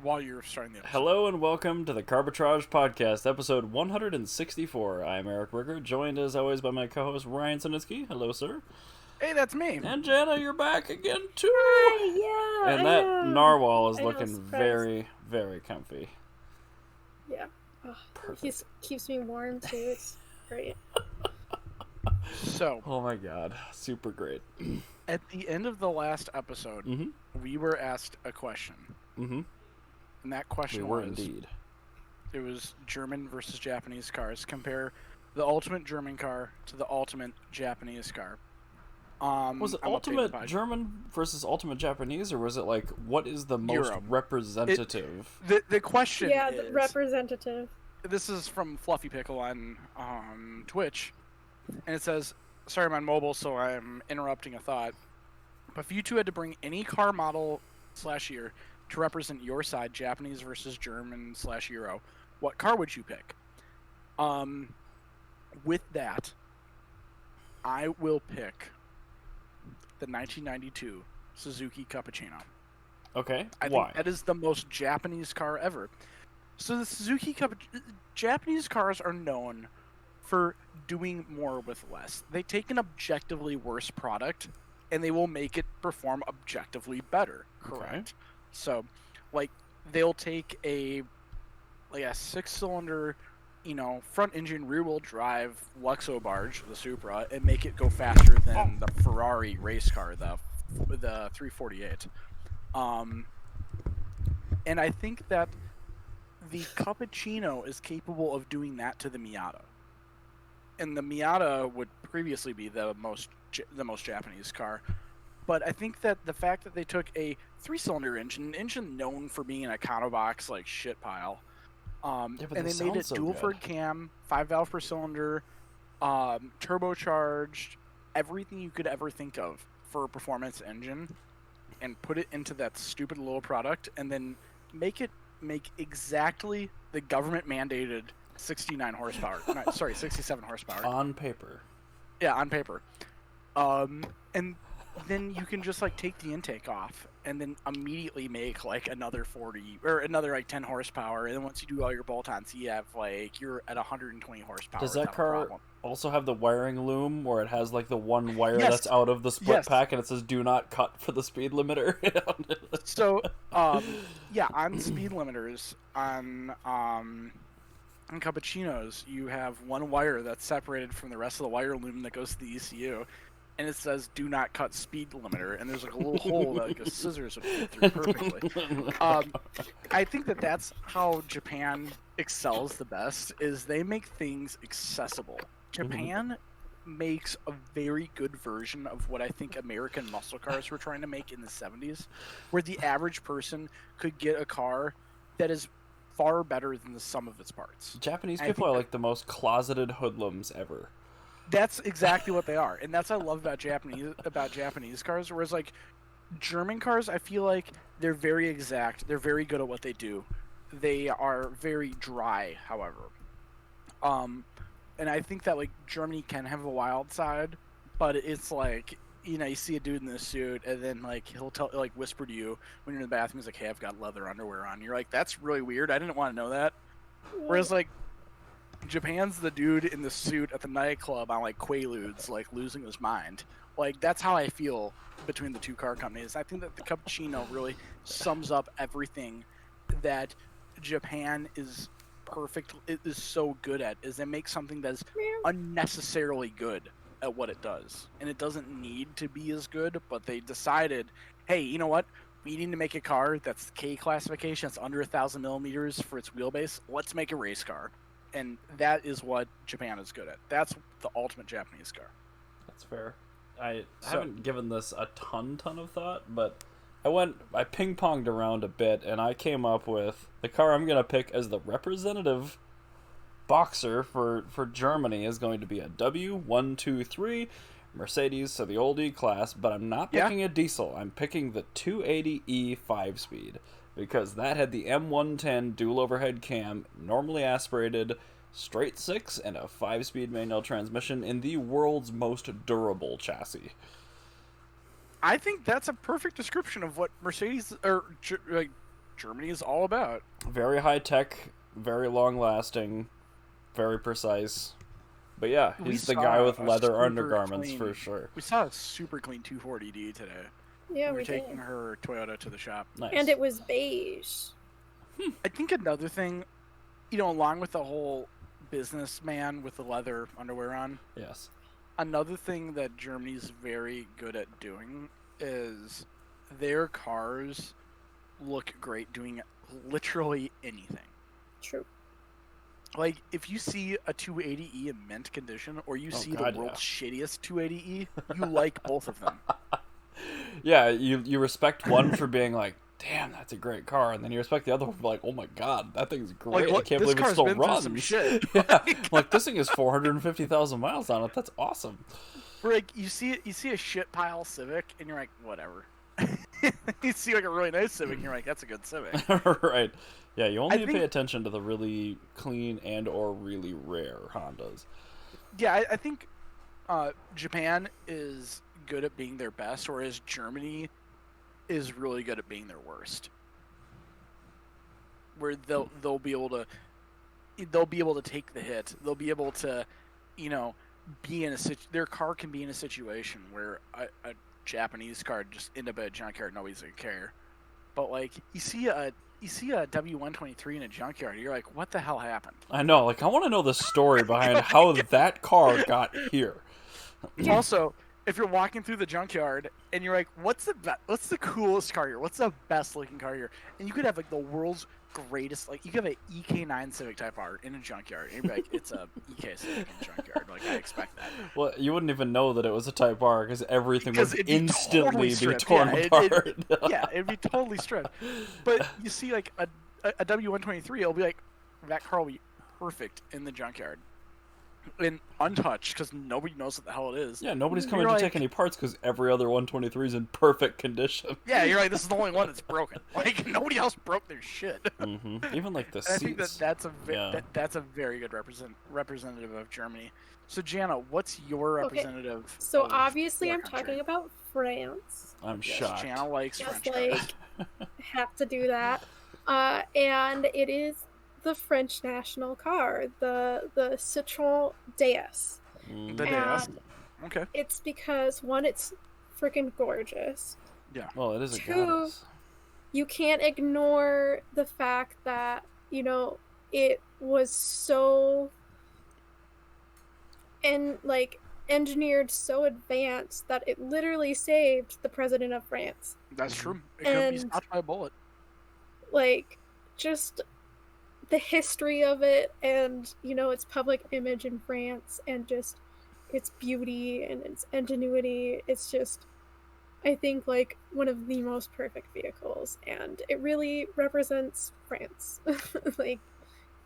while you're starting the episode. Hello and welcome to the Carbitrage Podcast, episode 164. I'm Eric Ricker, joined as always by my co-host Ryan Sinitsky. Hello, sir. Hey, that's me. And Jana, you're back again too. Hi, yeah. And that narwhal is I know, looking surprised. very, very comfy. Yeah. Oh, he keeps me warm too. It's great. So, Oh my god, super great. at the end of the last episode, we were asked a question. Mm-hmm. And that question We were was, indeed. it was German versus Japanese cars. Compare the ultimate German car to the ultimate Japanese car. Was it I'm ultimate updating German versus ultimate Japanese, or was it like, what is the most Euro. representative? The question Yeah, is, the representative. this is from Fluffy Pickle on Twitch, and it says, sorry, I'm on mobile, so I'm interrupting a thought. But if you two had to bring any car model / year to represent your side, Japanese versus German / Euro, what car would you pick? With that, I will pick the 1992 Suzuki Cappuccino. Okay, I why? think that is the most Japanese car ever. So the Suzuki Japanese cars are known for doing more with less. They take an objectively worse product and they will make it perform objectively better. Correct. Okay. So, like, they'll take a 6-cylinder, front engine rear wheel drive Luxo barge, the Supra, and make it go faster than the Ferrari race car, the 348. And I think that the Cappuccino is capable of doing that to the Miata. And the Miata would previously be the most Japanese car. But I think that the fact that they took a 3-cylinder engine known for being an econobox like shit pile, and they made it so dual good. Ford cam, 5 valve per cylinder, turbocharged, everything you could ever think of for a performance engine, and put it into that stupid little product, and then make exactly the government mandated 67 horsepower. On paper. Yeah, on paper. And then you can just take the intake off and then immediately make another 40 or another 10 horsepower, and then once you do all your bolt-ons, you have you're at 120 horsepower. Does that without a car problem. also have the wiring loom where it has the one wire Yes. that's out of the split Yes. pack and it says do not cut for the speed limiter? So, yeah, on speed limiters, on cappuccinos, you have one wire that's separated from the rest of the wire loom that goes to the ECU, and it says do not cut speed limiter, and there's a little hole that a scissors would fit through perfectly. I think that's how Japan excels the best, is they make things accessible. Japan makes a very good version of what I think American muscle cars were trying to make in the 70s, where the average person could get a car that is far better than the sum of its parts. Japanese I people think are like the most closeted hoodlums ever. That's exactly what they are, and that's what I love about Japanese cars. Whereas German cars, I feel like they're very exact. They're very good at what they do. They are very dry, however. And I think that Germany can have a wild side, but it's you see a dude in this suit, and then he'll whisper to you when you're in the bathroom. He's like, "Hey, I've got leather underwear on." You're like, "That's really weird. I didn't want to know that." Whereas Japan's the dude in the suit at the nightclub on Quaaludes, losing his mind. That's how I feel between the two car companies. I think that the Cappuccino really sums up everything that Japan is perfect. It is so good at, is they make something that's unnecessarily good at what it does, and it doesn't need to be as good. But they decided, hey, you know what? We need to make a car that's K classification, that's under 1,000 millimeters for its wheelbase. Let's make a race car. And that is what Japan is good at. That's the ultimate Japanese car. That's fair. I haven't given this a ton of thought, but I ping-ponged around a bit, and I came up with the car I'm going to pick as the representative boxer for Germany is going to be a W123 Mercedes, so the old E-Class, but I'm not picking a diesel. I'm picking the 280E 5-speed, because that had the M110 dual overhead cam, normally aspirated, straight 6, and a 5-speed manual transmission in the world's most durable chassis. I think that's a perfect description of what Mercedes or Germany is all about. Very high tech, very long lasting, very precise. But yeah, he's the guy with leather undergarments for sure. We saw a super clean 240D today. Yeah, we were we taking did. her Toyota to the shop. Nice. And it was beige. I think another thing, along with the whole businessman with the leather underwear on, Yes. another thing that Germany's very good at doing is their cars look great doing literally anything. True. Like, if you see a 280E in mint condition, or you see the world's shittiest 280E, you like both of them. Yeah, you respect one for being like, damn, that's a great car, and then you respect the other one for like, oh my god, that thing's great. Like, I can't believe it still runs. Some shit. Yeah, like this thing has 450,000 miles on it. That's awesome. Where, like, you see a shit pile Civic, and you're like, whatever. You see like a really nice Civic, and you're like, that's a good Civic. Right. Yeah, you only need to pay attention to the really clean and or really rare Hondas. Yeah, I think Japan is good at being their best, whereas Germany is really good at being their worst. Where they'll be able to take the hit. They'll be able to, be in their car can be in a situation where a Japanese car just end up at a junkyard, nobody's gonna care. But like you see a W123 in a junkyard, you're like, what the hell happened? I know, like I want to know the story behind how that car got here. Also, if you're walking through the junkyard and you're like, what's the coolest car here? What's the best looking car here? And you could have like the world's greatest, like you could have an EK9 Civic Type R in a junkyard, and you'd be like, it's a EK Civic in a junkyard. Like I expect that. Well, you wouldn't even know that it was a Type R because everything would instantly be torn apart. Yeah, it'd be totally stripped. But you see, like a W123, it'll be like that car will be perfect in the junkyard. And untouched because nobody knows what the hell it is. Yeah, nobody's coming to take any parts because every other 123 is in perfect condition. Yeah, you're like, this is the only one that's broken. Like nobody else broke their shit. Mm-hmm. Even like the seats. I think that's a very good representative of Germany. So Jana, what's your representative? Okay. So obviously, I'm talking about France. I'm shocked. Jana likes French cars. Have to do that, and it is the French national car, the Citroën DS. The DS. Okay. It's because one, it's freaking gorgeous. Yeah. Well, it is a goddess. You can't ignore the fact that it was so engineered so advanced that it literally saved the president of France. That's true. It could be stopped by a bullet. Like, just the history of it and its public image in France and just its beauty and its ingenuity, it's just, I think, like one of the most perfect vehicles, and it really represents France. Like,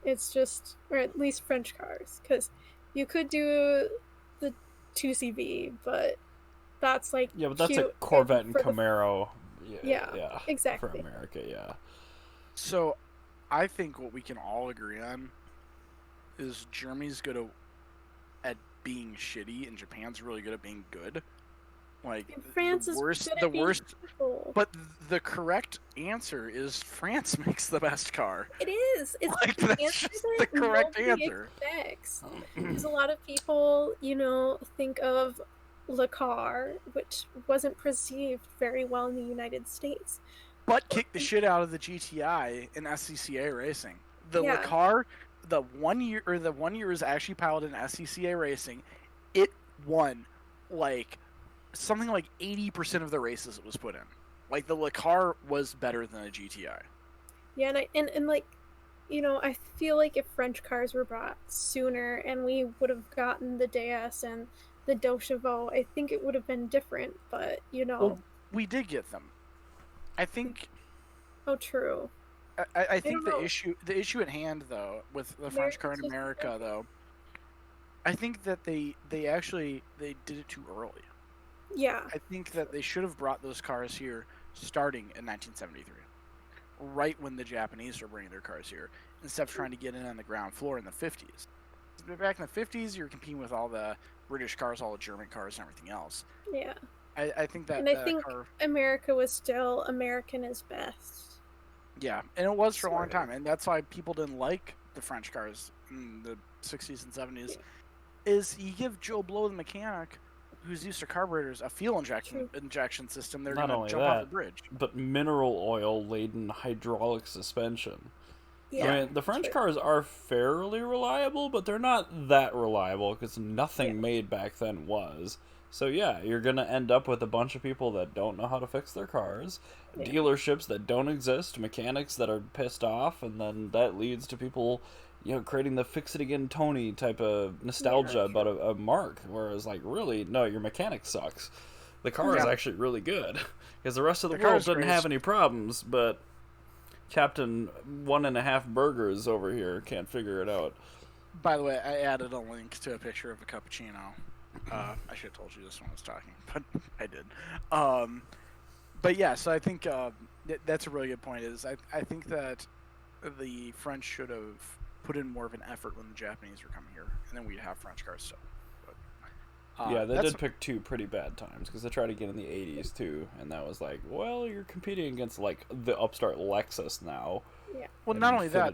it's just, or at least French cars, because you could do the 2CV, but that's like but that's a Corvette and Camaro. Yeah, exactly. For America, yeah. So I think what we can all agree on is Germany's good at being shitty and Japan's really good at being good. Like, and France the worst, but the correct answer is France makes the best car. It is. It's like, that's just the correct answer. Because a lot of people, think of Le Car, which wasn't perceived very well in the United States. But kicked the shit out of the GTI in SCCA racing. The Le Car, the one year it was actually piloted in SCCA racing, it won like something like 80% of the races it was put in. Like, the Le Car was better than a GTI. Yeah, and like, I feel like if French cars were brought sooner and we would have gotten the DS and the Deux Chevaux, I think it would have been different. But well, we did get them. I think. Oh, true. I think the issue at hand, though, with the French car in America, though, I think that they did it too early. Yeah. I think that they should have brought those cars here starting in 1973, right when the Japanese were bringing their cars here, instead of trying to get in on the ground floor in the 50s. Back in the 50s, you were competing with all the British cars, all the German cars, and everything else. Yeah. I think that. And I think America was still American is best. Yeah, and it was for a long time, and that's why people didn't like the French cars in the 60s and 70s. Is you give Joe Blow, the mechanic, who's used to carburetors, a fuel injection system, they're going to jump off the bridge. But mineral oil laden hydraulic suspension. Yeah, I mean, the French cars are fairly reliable, but they're not that reliable because nothing made back then was. So yeah, you're going to end up with a bunch of people that don't know how to fix their cars, dealerships that don't exist, mechanics that are pissed off, and then that leads to people, creating the fix it again Tony type of nostalgia about a marque, whereas like, really, no, your mechanic sucks. The car is actually really good because the rest of the world didn't have any problems, but Captain 1.5 burgers over here can't figure it out. By the way, I added a link to a picture of a cappuccino. I should have told you this when I was talking, but I did. But yeah, so I think that's a really good point. I think that the French should have put in more of an effort when the Japanese were coming here, and then we'd have French cars still. But, yeah, they did pick two pretty bad times because they tried to get in the 80s too, and that was like, well, you're competing against like the upstart Lexus now. Yeah. Well, not only that,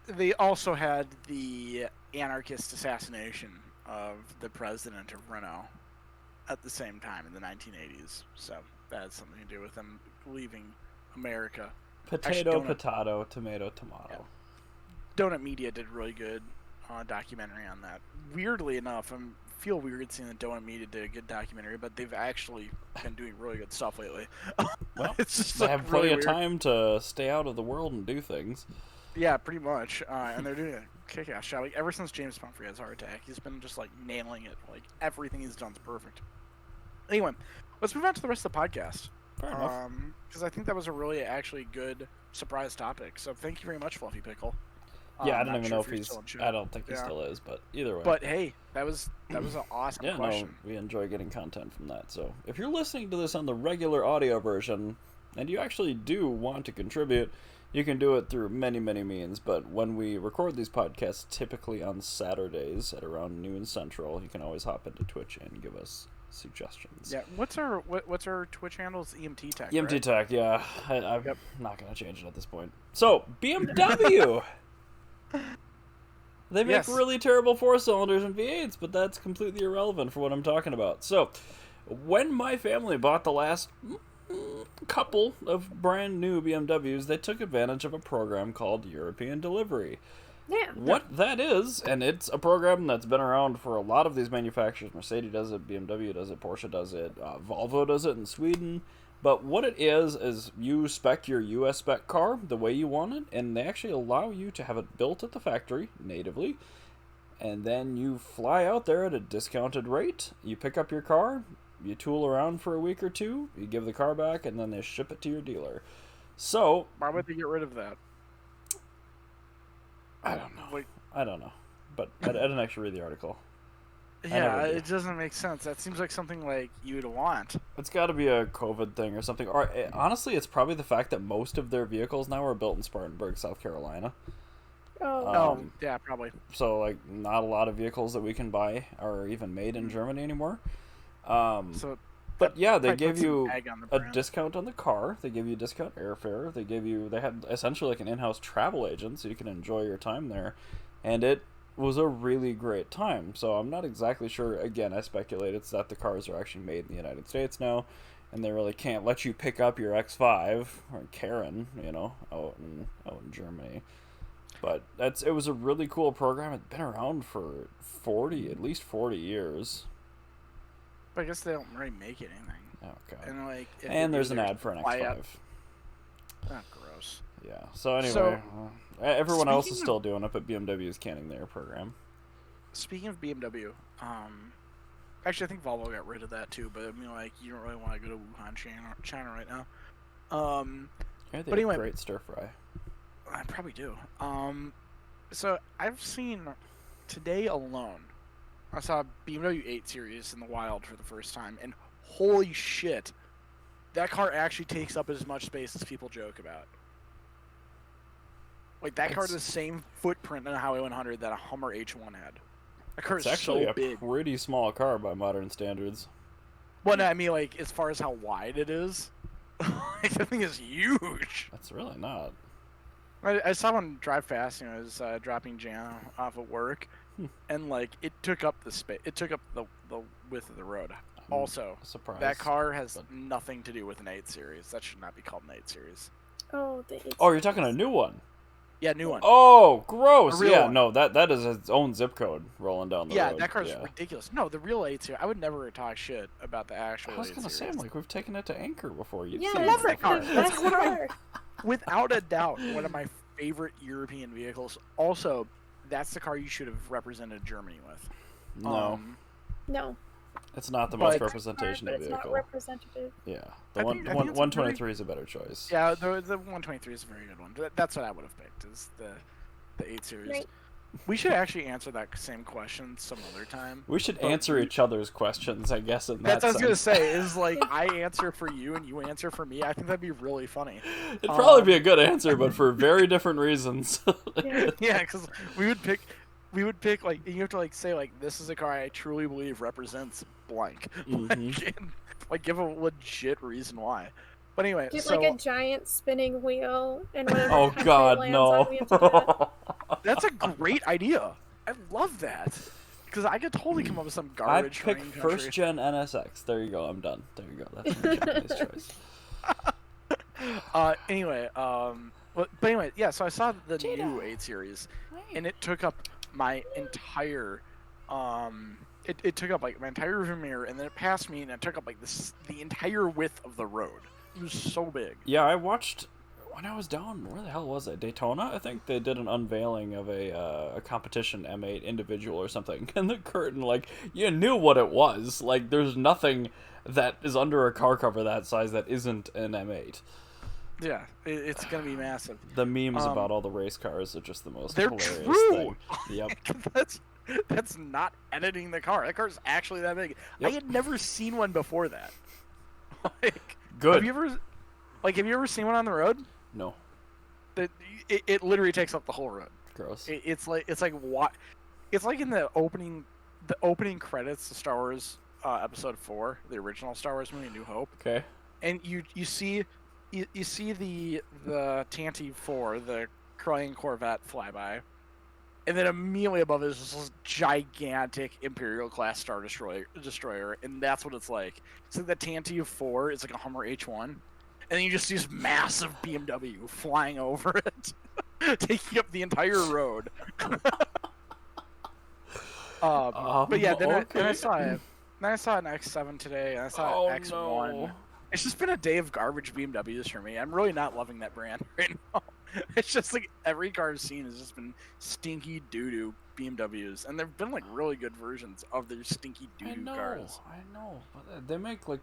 they also had the anarchist assassination of the president of Renault at the same time in the 1980s. So that had something to do with them leaving America. Potato, tomato. Yeah. Donut Media did really good documentary on that. Weirdly enough, I feel weird seeing that Donut Media did a good documentary, but they've actually been doing really good stuff lately. Well, it's just they have plenty of time to stay out of the world and do things. Yeah, pretty much. And they're doing a kick-ass job. Like, ever since James Pumphrey had his heart attack, he's been just, like, nailing it. Like, everything he's done is perfect. Anyway, let's move on to the rest of the podcast. Fair enough. Because I think that was a really, actually good surprise topic. So thank you very much, Fluffy Pickle. Yeah, I don't even know if he's... I don't think he still is, but either way. But, hey, that was an awesome question. No, we enjoy getting content from that. So if you're listening to this on the regular audio version, and you actually do want to contribute... You can do it through many, many means, but when we record these podcasts, typically on Saturdays at around noon Central, you can always hop into Twitch and give us suggestions. Yeah, what's our Twitch handle? It's EMT Tech. EMT right? Tech, yeah. I'm not going to change it at this point. So, BMW! They make really terrible 4-cylinders and V8s, but that's completely irrelevant for what I'm talking about. So, when my family bought the last... couple of brand new BMWs, they took advantage of a program called European Delivery. Yeah. What that is, and it's a program that's been around for a lot of these manufacturers. Mercedes does it, BMW does it, Porsche does it, Volvo does it in Sweden. But what it is you spec your US spec car the way you want it, and they actually allow you to have it built at the factory natively. And then you fly out there at a discounted rate, you pick up your car, you tool around for a week or two, you give the car back, and then they ship it to your dealer. So... Why would they get rid of that? I don't know. But I didn't actually read the article. Yeah, it doesn't make sense. That seems like something like you'd want. It's got to be a COVID thing or something. Or honestly, it's probably the fact that most of their vehicles now are built in Spartanburg, South Carolina. Yeah, probably. So, like, not a lot of vehicles that we can buy are even made in Germany anymore. But yeah, they give you a discount on the car. They give you discount airfare. They had essentially like an in-house travel agent, so you can enjoy your time there. And it was a really great time. So I'm not exactly sure. Again, I speculate it's that the cars are actually made in the United States now, and they really can't let you pick up your X5 or Karen, out in Germany. But it was a really cool program. It's been around for at least 40 years. But I guess they don't really make it anything. Oh, God. And there's an ad for an X5. Oh, gross. Yeah. So anyway, everyone else is still doing it, but BMW is canning their program. Speaking of BMW, actually I think Volvo got rid of that too. But I mean, like, you don't really want to go to Wuhan, China right now. But anyway, great stir fry. I probably do. So I've seen today alone. I saw a BMW 8 Series in the wild for the first time, and holy shit, that car actually takes up as much space as people joke about. Like, that car has the same footprint on a Highway 100 that a Hummer H1 had. That car is actually so big. It's actually a pretty small car by modern standards. Well, no, I mean, like, as far as how wide it is, Like, that thing is huge. That's really not. I saw one drive past. I was dropping Jan off of work, and like it took up the space. It took up the width of the road. Also, Surprise. that car has nothing to do with an 8 Series. That should not be called an 8 Series. Oh, the 8 Oh, you're talking a new one. Yeah, new one. Oh, gross. A real Yeah, one. no, that is its own zip code rolling down the road. Yeah, that car's ridiculous. No, the real 8 Series. I would never talk shit about the actual 8 I was gonna say, Series. like, we've taken it to Anchor before. Yeah, I love that car. the That's best one of my- car. Without a doubt, one of my favorite European vehicles. Also, that's the car you should have represented Germany with. No, No. it's not the but- most representation But of it's not vehicle. representative. Yeah, I the think it's a 123 is a better choice. Yeah, the 123 is a very good one. That's what I would have picked, is the 8 Series. Right. We should actually answer that same question some other time. We should But answer each other's questions, I guess. In That's that what I was sense. gonna say. Is like I answer for you and you answer for me. I think that'd be really funny. It'd probably be a good answer, but for very different reasons. Yeah. Yeah, because we would pick like you have to like say like this is a car I truly believe represents blank. Like, and, like give a legit reason why. But anyway, Get so like a giant spinning wheel and whatever Oh country God, lands no! on, we have to do that. that's a great idea. I love that because I could totally come up with some I garbage. pick train country. first gen NSX. There you go. I'm done. There you go. That's my Japanese choice. Anyway, but anyway, yeah. So I saw the new 8 Series, and it took up my entire, it took up like my entire rearview mirror, and then it passed me, and it took up like the entire width of the road. It was so big. Yeah, I watched when I was down. Where the hell was it? Daytona. I think they did an unveiling of a competition M8 individual or something, and the curtain, like, you knew what it was. Like, there's nothing that is under a car cover that size that isn't an M8. Yeah, it's gonna be massive. The memes about all the race cars are just the most They're hilarious true. thing. Yep. That's not editing the car. That car's actually that big. Yep. I had never seen one before that. Like, Good. Have you ever seen one on the road? No. It literally takes up the whole road. Gross. It's like what? It's like in the opening credits of Star Wars Episode 4, the original Star Wars movie, New Hope, Okay. and you see the Tantive 4, the Corellian Corvette flyby, and then immediately above it is this gigantic Imperial class Star Destroyer, and that's what it's like. It's like the Tantive 4 is like a Hummer H1, and then you just see this massive BMW flying over it, taking up the entire road. But yeah, then I saw it. Then I saw an X7 today, and I saw an X1. No. It's just been a day of garbage BMWs for me. I'm really not loving that brand right now. It's just like every car I've seen has just been stinky doo-doo BMWs, and there've been like really good versions of their stinky doo-doo cars. I know. But they make like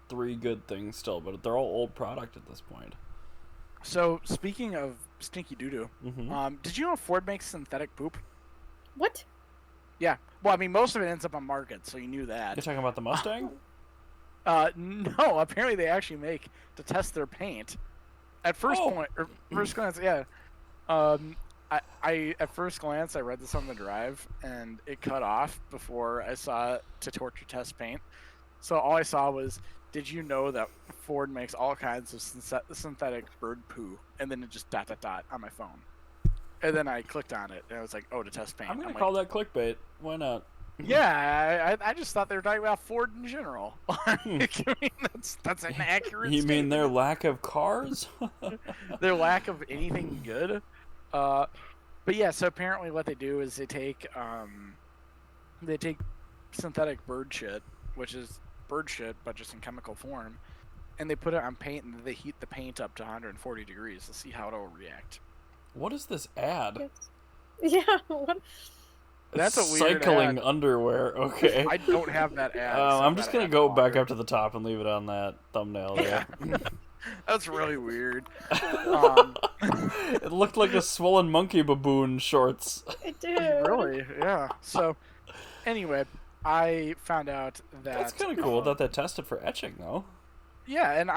3 good things still, but they're all old product at this point. So speaking of stinky doo-doo, did you know Ford makes synthetic poop? What? Yeah. Well, I mean, most of it ends up on market, so you knew that. You're talking about the Mustang? No. Apparently, they actually make to test their paint. At first first glance, yeah. I at first glance I read this on the drive, and it cut off before I saw to torture test paint. So all I saw was, did you know that Ford makes all kinds of synthetic bird poo, and then it just ... on my phone. And then I clicked on it, and I was like, oh, to test paint. I'm going to like, call that clickbait. Why not? Yeah, I just thought they were talking about Ford in general. I mean, that's an accurate You mean their statement. lack of cars? Their lack of anything good? But yeah, so apparently what they do is they take synthetic bird shit, which is bird shit, but just in chemical form, and they put it on paint, and they heat the paint up to 140 degrees to see how it'll react. What is this ad? Yeah. What? That's a weird Cycling ad. underwear. Okay. I don't have that ad. I'm just going to go back up. up to the top and leave it on that thumbnail there. That's really weird. It looked like a swollen monkey baboon shorts. It did. Really? Yeah. So, anyway, I found out that That's kind of cool that they tested for etching, though. Yeah, and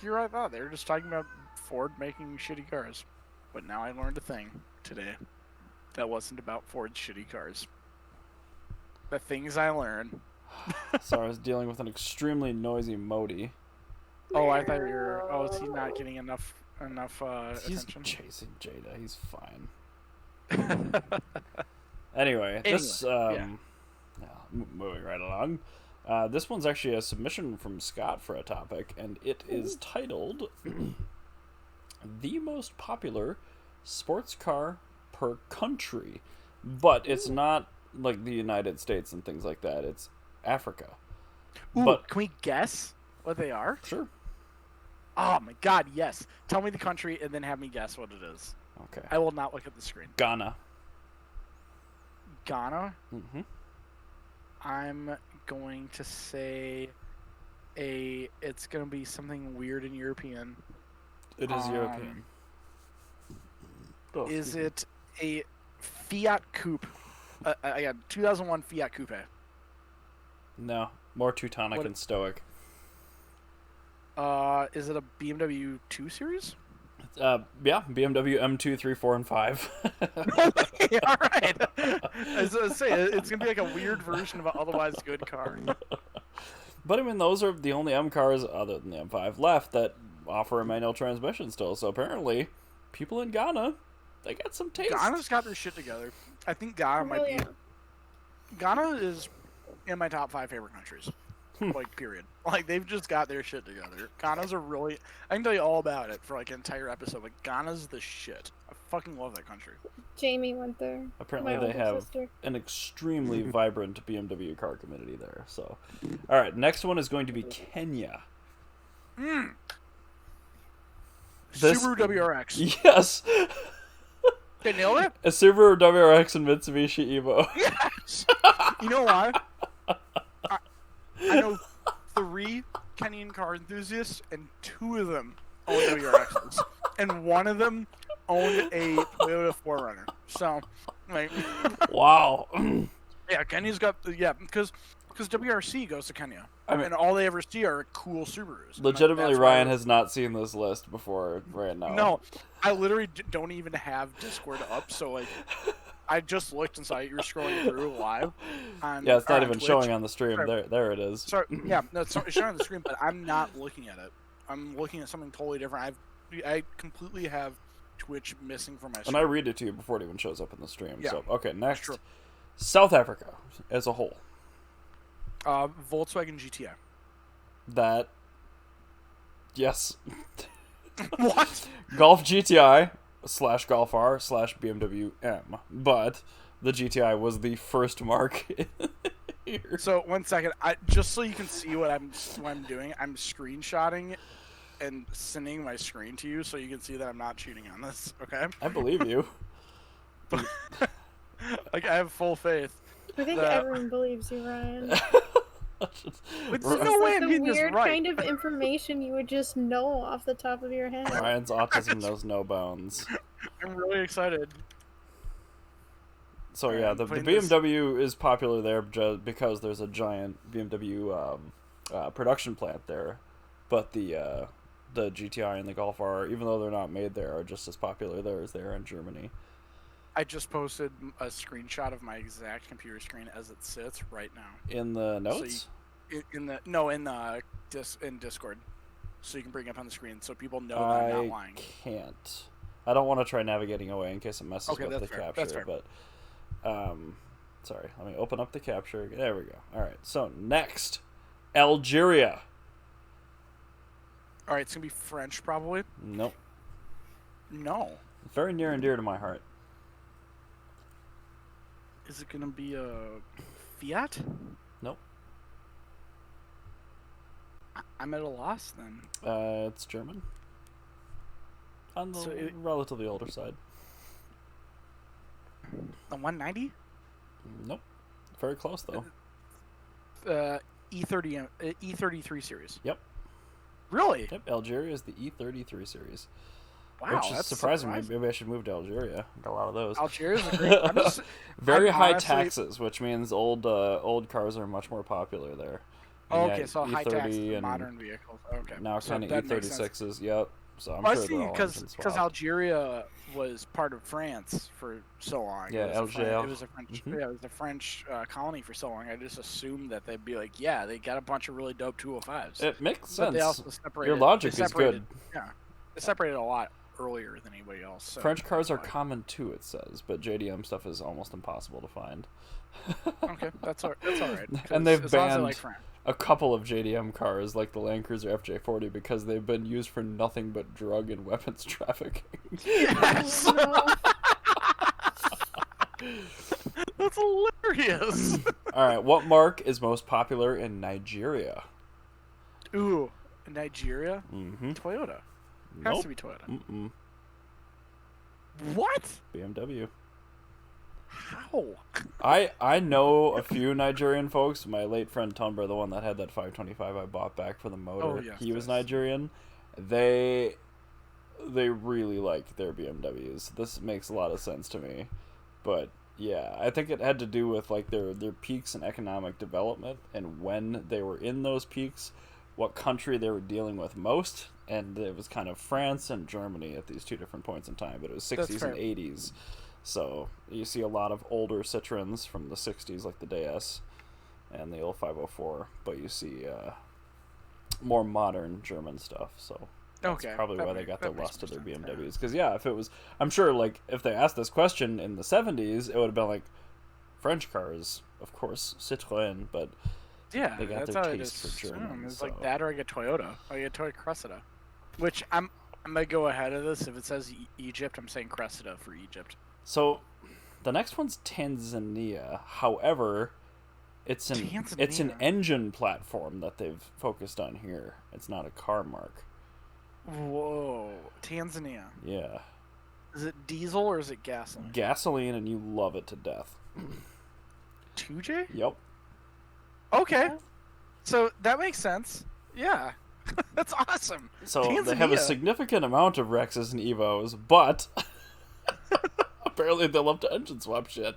you're right about they were just talking about Ford making shitty cars, but now I learned a thing today that wasn't about Ford's shitty cars. The things I learned. So I was dealing with an extremely noisy Modi. Oh, I thought you were. Oh, is he not getting enough He's attention? chasing Jada. He's fine. Anyway, this moving right along. This one's actually a submission from Scott for a topic, and it is titled "The Most Popular Sports Car Per Country," but it's not like the United States and things like that. It's Africa. Ooh, but can we guess what they are? Sure. Oh my God, yes! Tell me the country and then have me guess what it is. Okay. I will not look at the screen. Ghana. Ghana. Mm-hmm. I'm going to say it's going to be something weird and European. It is European. Is it a Fiat Coupe? Again, 2001 Fiat Coupe. No, more Teutonic and Stoic. Is it a BMW 2 Series? Yeah, BMW M2, 3, 4, and 5. Okay, all right. I was going to say, it's going to be like a weird version of an otherwise good car. But I mean, those are the only M cars other than the M5 left that offer a manual transmission still. So apparently, people in Ghana, they got some taste. Ghana's got their shit together. I think Ghana might be. Ghana is in my top 5 favorite countries. Like, period. Like, they've just got their shit together. Ghana's a really... I can tell you all about it for, like, an entire episode. Like, Ghana's the shit. I fucking love that country. Jamie went there. Apparently they have an extremely vibrant BMW car community there. So, all right, next one is going to be Kenya. Subaru WRX. Yes. They nailed it? A Subaru WRX and Mitsubishi Evo. Yes! You know why? I know 3 Kenyan car enthusiasts, and 2 of them own WRXs. And 1 of them owned a Toyota 4Runner. So, like... Wow. Yeah, Kenya's got... Yeah, because WRC goes to Kenya. I mean, and all they ever see are cool Subarus. Legitimately, Ryan has not seen this list before right now. No, I literally don't even have Discord up, so, like... I just looked and saw you were scrolling through live. Yeah, it's not even Twitch. showing on the stream. Sorry. There it is. Sorry, yeah, no, it's showing on the screen, but I'm not looking at it. I'm looking at something totally different. I completely have Twitch missing from my screen. And I read it to you before it even shows up in the stream. Yeah, so, okay, next. true. South Africa as a whole. Volkswagen GTI. That. Yes. What? Golf GTI / Golf R / BMW M. But the GTI was the first mark here. So, 1 second. Just so you can see what I'm doing, I'm screenshotting and sending my screen to you so you can see that I'm not cheating on this, okay? I believe you. Like, I have full faith. I think everyone believes you, Ryan. There's This no is way like I'm the getting this weird right. kind of information you would just know off the top of your head. Ryan's autism knows no bounds. I'm really excited. So yeah, the BMW is popular there just because there's a giant BMW production plant there, but the GTI and the Golf R, even though they're not made there, are just as popular there as they are in Germany. I just posted a screenshot of my exact computer screen as it sits right now. In the notes? So in Discord, so you can bring it up on the screen so people know that I'm not lying. I can't. I don't want to try navigating away in case it messes with the fair. capture. That's fair. But sorry, let me open up the capture. There we go. All right. So next, Algeria. All right, it's gonna be French probably. Nope. No. Very near and dear to my heart. Is it gonna be a Fiat? Nope. I'm at a loss then. It's German. On the relatively older side. The 190? Nope. Very close though. E33 series. Yep. Really? Yep. Algeria is the E33 series. Wow, which is that's surprising. Maybe I should move to Algeria. Got a lot of those. Algeria's a great. Very high taxes, which means old cars are much more popular there. Oh, okay, so high taxes and modern vehicles. Okay. now so kind of E36s. Yep. So I'm I sure see, they're all engine because swapped. Algeria was part of France for so long. Yeah, Algeria. It was a French. Yeah, it was a French colony for so long. I just assumed that they'd be like, yeah, they got a bunch of really dope 205s. It makes But they sense. also separated. Your logic they is good. Yeah, they separated a lot earlier than anybody else. So French cars are common too, it says, but JDM stuff is almost impossible to find. Okay, that's all right. And they've as long as I banned like France. a couple of JDM cars, like the Land Cruiser FJ40, because they've been used for nothing but drug and weapons trafficking. Yes. That's hilarious. All right, what marque is most popular in Nigeria? Ooh, Nigeria? Mm-hmm. Toyota. Has Nope. to be Toyota. Mm-mm. What? BMW. How? I know a few Nigerian folks. My late friend Tumber, the one that had that 525 I bought back for the motor, yes, he was yes. Nigerian. They really like their BMWs. This makes a lot of sense to me. But yeah, I think it had to do with like their peaks in economic development and when they were in those peaks, what country they were dealing with most, and it was kind of France and Germany at these two different points in time, but it was 60s and 80s. So you see a lot of older Citroens from the 60s, like the DS and the old 504, but you see more modern German stuff. So that's probably why they got the lust of their BMWs. Because yeah, if it was, I'm sure like if they asked this question in the 70s, it would have been like French cars, of course, Citroën, but yeah, they got that's their how taste for German. It's like that, or I get Toyota. I get Toyota Cressida, which I'm gonna go ahead of this. If it says Egypt, I'm saying Cressida for Egypt. So the next one's Tanzania. However, it's an engine platform that they've focused on here. It's not a car mark. Whoa, Tanzania. Yeah. Is it diesel or is it gasoline? Gasoline, and you love it to death. 2J? Yep. Okay. So that makes sense. Yeah. That's awesome. So Tanzania. They have a significant amount of Rexes and Evos, but apparently they love to engine swap shit.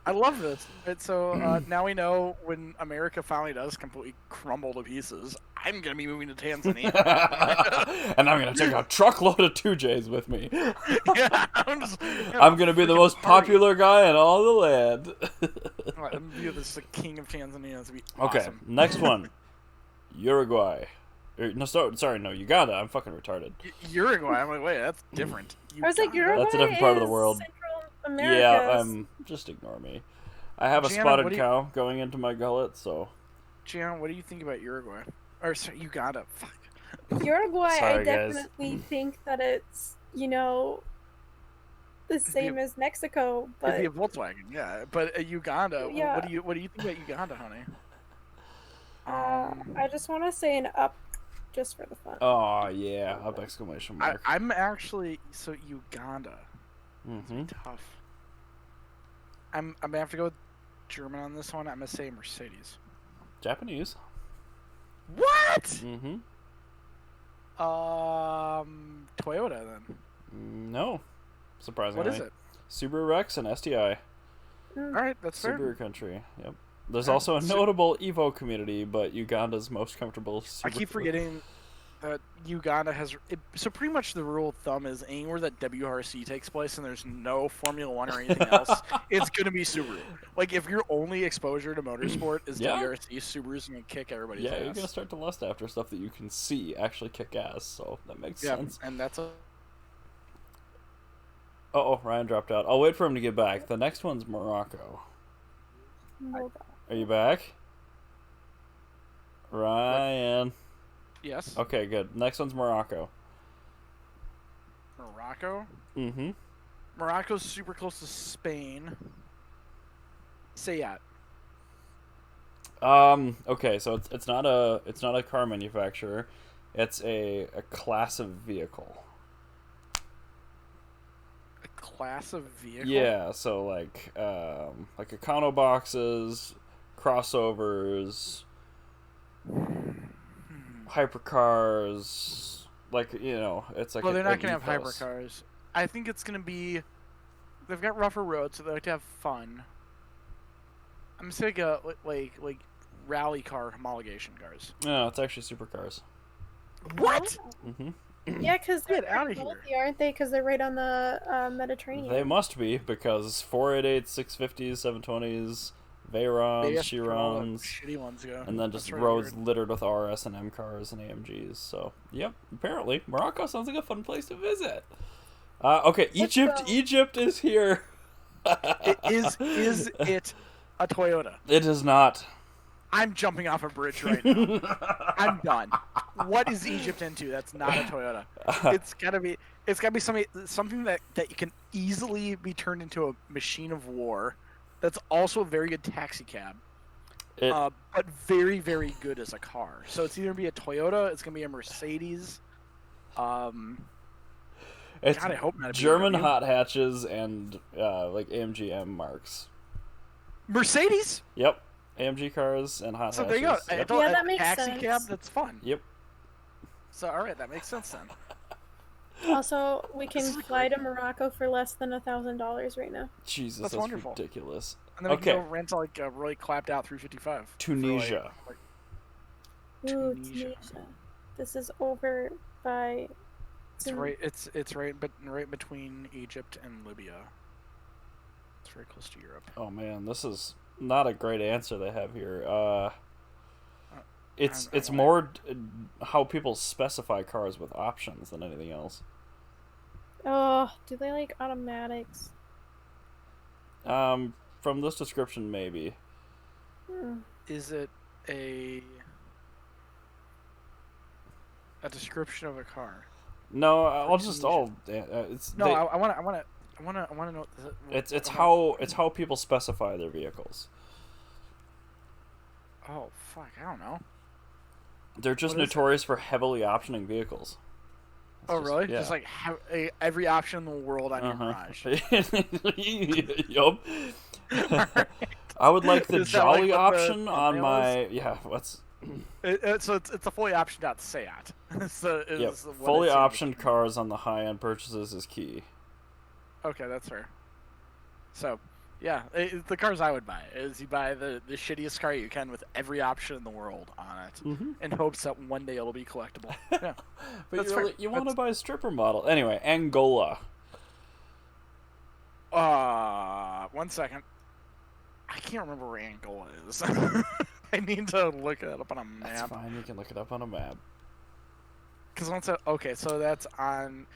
I love this. Right, so now we know when America finally does completely crumble to pieces, I'm going to be moving to Tanzania. And I'm going to take a truckload of 2Js with me. Yeah, I'm going to be the most popular guy in all the land. I'm going to be the king of Tanzania. It's going to be Okay, awesome. next one. Uruguay. No, sorry, no, Uganda. I'm fucking retarded. Uruguay. I'm like, wait, that's different. I was like, Uruguay That's a different part of the world. Central America. Yeah, just ignore me. I have a Gianna, spotted cow going into my gullet, so... Gian, what do you think about Uruguay? Or, sorry, Uganda. Fuck. Uruguay, Sorry, I definitely think that it's, the same as Mexico, but It'd be a Volkswagen, yeah. But Uganda, Yeah. what do you think about Uganda, honey? I just want to say an up just for the fun. Oh, yeah, up exclamation mark. I'm actually... So, Uganda. Mm-hmm. Tough. I'm going to have to go with German on this one. I'm going to say Mercedes. Japanese. What? Mm-hmm. Toyota, then. No. Surprisingly. What is it? Subaru Rex and STI. All right, that's fair. Subaru country, yep. There's also a notable Evo community, but Uganda's most comfortable Subaru. I keep forgetting that Uganda has... so pretty much the rule of thumb is anywhere that WRC takes place and there's no Formula 1 or anything else, it's going to be Subaru. Like, if your only exposure to motorsport is WRC, Subaru's going to kick everybody's ass. Yeah, you're going to start to lust after stuff that you can see actually kick ass, so that makes sense. And that's a... Uh-oh, Ryan dropped out. I'll wait for him to get back. The next one's Morocco. Are you back? Ryan. Yes. Okay, good. Next one's Morocco. Morocco? Mm-hmm. Morocco's super close to Spain. Sayat. Okay, so it's not a car manufacturer. It's a class of vehicle. A class of vehicle? Yeah, so like econo boxes, crossovers, hypercars, it's like... Well, they're not going to have hypercars. I think it's going to be... They've got rougher roads, so they like to have fun. I'm going to say like rally car homologation cars. No, it's actually supercars. What? Mm-hmm. Yeah, because they're Get outta pretty here. wealthy, aren't they? Because they're right on the Mediterranean. They must be, because 488s, 650s, 720s, Veyrons, Maybe that's where all the Chirons, shitty ones go. and then just That's really roads weird. littered with RS and M cars and AMGs. So, yep, apparently Morocco sounds like a fun place to visit. Okay, Egypt. Egypt is here. Is it a Toyota? It is not. I'm jumping off a bridge right now. I'm done. What is Egypt into? That's not a Toyota. It's gotta be something that you can easily be turned into a machine of war. That's also a very good taxi cab. But very, very good as a car. So it's either gonna be a Toyota, it's gonna be a Mercedes. It's God, I hope not a German BMW. hot hatches and like AMG M marques. Mercedes. Yep, AMG cars and hot So hatches. there you go. Yep. Yeah, that makes taxi sense. cab. That's fun. Yep. So all right, that makes sense then. Also, we can This is fly great. to Morocco for less than $1,000 right now. Jesus, That's that's wonderful. ridiculous. And then we Okay. can go rent like a really clapped out 355. Tunisia. Ooh, Tunisia. Tunisia. This is over by. It's right. It's right, but right between Egypt and Libya. It's very close to Europe. Oh man, this is not a great answer they have here. It's I'm more how people specify cars with options than anything else. Oh, do they like automatics? From this description, maybe. Is it a description of a car? No, it's No, they- I want to know. it's how people specify their vehicles. Oh fuck! I don't know. They're just What is it? notorious for heavily optioning vehicles. It's Oh just- really? Yeah. Just like every option in the world on your Uh-huh. garage. Yup. I would like the Is that like jolly what the option on mail my what's So it's a fully optioned out Seat. So yep. is what Fully it seems optioned like. cars on the high end purchases is key. Okay, that's fair. So, yeah, the cars I would buy is you buy the shittiest car you can with every option in the world on it, Mm-hmm. in hopes that one day it'll be collectible. Yeah, But That's you, fair. you want to That's- buy a stripper model anyway. Angola. 1 second. I can't remember where Angola is. I need to look it up on a That's map. fine. You can look it up on a map. Because okay, so that's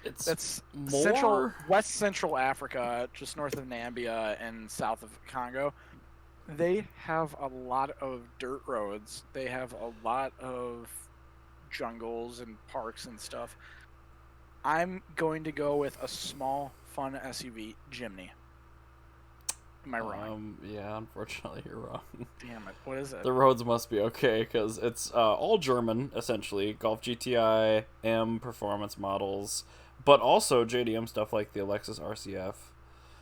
It's Central West Central Africa, just north of Zambia and south of Congo. They have a lot of dirt roads. They have a lot of jungles and parks and stuff. I'm going to go with a small, fun SUV, Jimny. Am I wrong? Yeah, unfortunately, you're wrong. Damn it! What is it? The roads must be okay because it's all German essentially. Golf GTI, M performance models, but also JDM stuff like the Lexus RCF.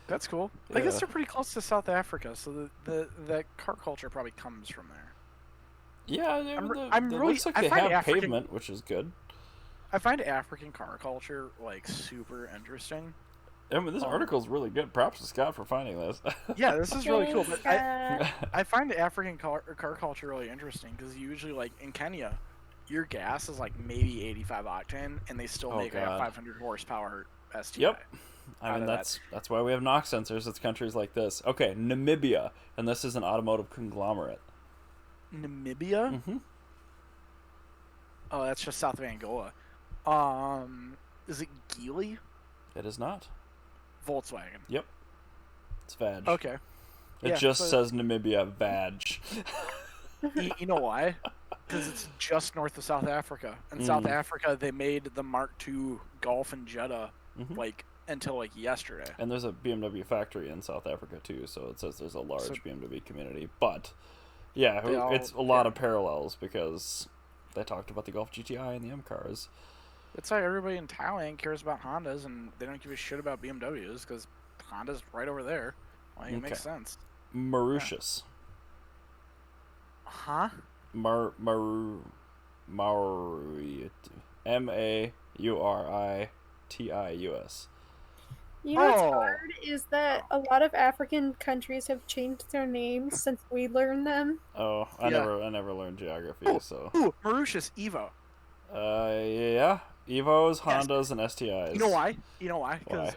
That's cool. I guess Yeah. they're pretty close to South Africa, so the car culture probably comes from there. Yeah, I mean, I'm it really- looks like I they find have African- pavement, which is good. I find African car culture like super interesting. I mean, this article's really good. Props to Scott for finding this. Yeah, this is really cool. Thanks, But Scott. I find African car culture really interesting because usually, like in Kenya, your gas is like maybe 85 octane, and they still Oh, make like a God. 500 horsepower STI. Yep. I out mean, of that's why we have NOx sensors. It's countries like this. Okay, Namibia, and this is an automotive conglomerate. Namibia. Mm-hmm. Oh, that's just south of Angola. Is it Geely? It is not. Volkswagen. Yep. It's Vag. Okay. It yeah, just so- says Namibia Vag. You know why? Because it's just north of South Africa. In South Africa, they made the Mark II Golf and Jetta Mhm. like until like yesterday. And there's a BMW factory in South Africa too, so it says there's a large So- BMW community. But yeah, They all- it's a lot of parallels because they talked about the Golf GTI and the M cars. It's like everybody in Thailand cares about Hondas, and they don't give a shit about BMWs because Honda's right over there. Like, it makes Okay. sense. Mauritius. Huh? Mauritius. Mauritius. You know what's Oh. hard is that a lot of African countries have changed their names since we learned them. Oh, I Yeah. never learned geography, so Ooh, Mauritius Evo. yeah. Evos, Hondas, and STIs. You know why? Because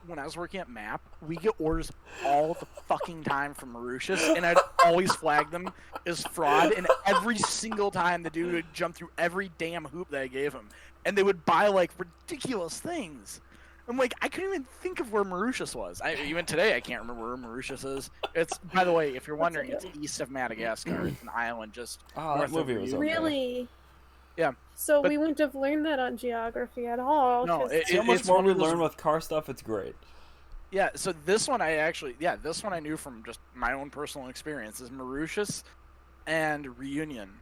when I was working at MAP, we get orders all the fucking time from Mauritius, and I'd always flag them as fraud, and every single time the dude would jump through every damn hoop that I gave him, and they would buy, like, ridiculous things. I'm like, I couldn't even think of where Mauritius was. Even today, I can't remember where Mauritius is. It's, by the way, if you're wondering, it's east of Madagascar. It's an island just north movie of was Reunion. Really? Yeah. So we wouldn't have learned that on geography at all. No, so much more we learn with car stuff. It's great. Yeah, so this one this one I knew from just my own personal experience is Mauritius and Reunion.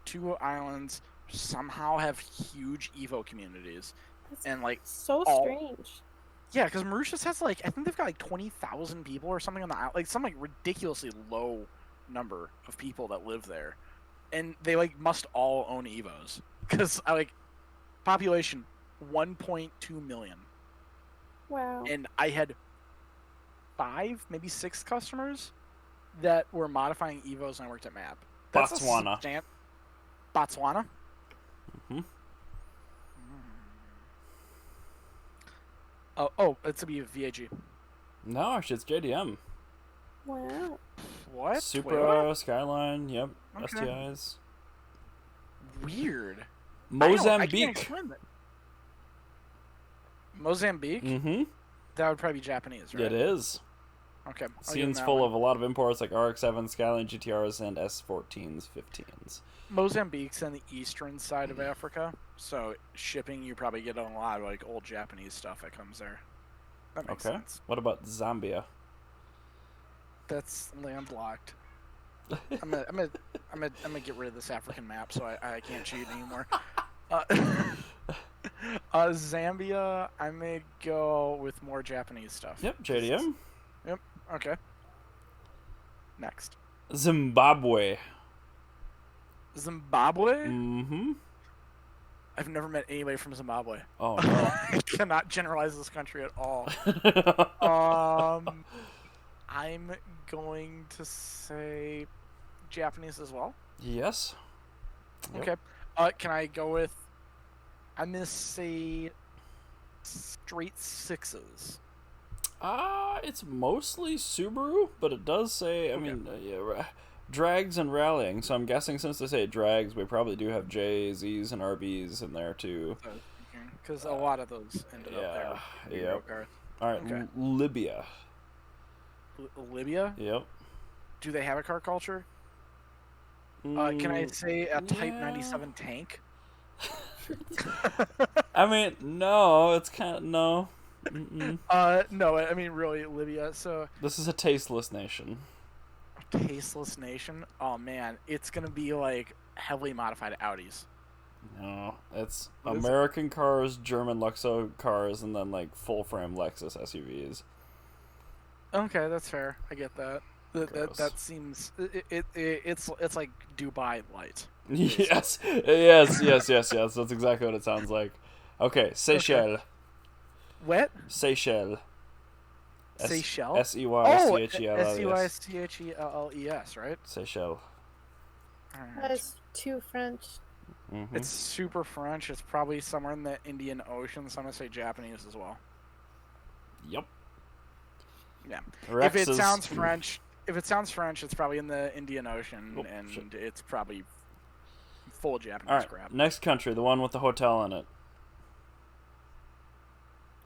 2 islands somehow have huge Evo communities. That's and like so strange. Yeah, because Mauritius has like, I think they've got like 20,000 people or something on the island, like some like ridiculously low number of people that live there. And they like must all own Evos. Because like population 1.2 million. Wow. And I had 5, maybe 6 customers that were modifying Evos when I worked at MAP. That's Botswana. Botswana? Mm-hmm. Oh, it's a VAG. No, actually, it's JDM. Wow. What? Supra, Toyota? Skyline, yep. Okay. STIs. Weird. Mozambique. I can't explain that. Mozambique? Mm-hmm. That would probably be Japanese, right? It is. Okay. Scene's full of a lot of imports like RX-7, Skyline GTRs, and S14s, 15s. Mozambique's on the eastern side of Africa, so shipping you probably get a lot of like old Japanese stuff that comes there. That makes sense. What about Zambia? That's landlocked. I'm gonna get rid of this African map so I can't cheat anymore. Zambia, I'm gonna go with more Japanese stuff. Yep, JDM. Yep. Okay. Next. Zimbabwe. Zimbabwe? Mm-hmm. I've never met anybody from Zimbabwe. Oh, no. I cannot generalize this country at all. I'm going to say Japanese as well. Yes. Yep. Okay. Can I go with... I'm going to say straight 6s. It's mostly Subaru, but it does say, I mean, drags and rallying. So I'm guessing since they say drags, we probably do have J's, Z's, and RBs in there too. Because a lot of those ended up there. Yeah. All right, Okay. Libya. Libya? Yep. Do they have a car culture? Can I say a Type 97 tank? I mean, no, it's kind of, no. Mm-mm. No, I mean really, Libya. So this is a tasteless nation. A tasteless nation? Oh man, it's gonna be like heavily modified Audis. No, it's American cars, German Luxo cars, and then like full frame Lexus SUVs. Okay, that's fair. I get that. That seems it's like Dubai light. Yes. That's exactly what it sounds like. Okay, Seychelles. Okay. What? Seychelles. Seychelles? S-E-Y-C-H-E-L-L-E-S. S-E-Y-C-H-E-L-L-E-S, right? Seychelles. That is too French. Mm-hmm. It's super French. It's probably somewhere in the Indian Ocean, so I'm going to say Japanese as well. Yep. Yeah. Rex if it sounds French, it's probably in the Indian Ocean, it's probably full Japanese crap. Next country, the one with the hotel in it.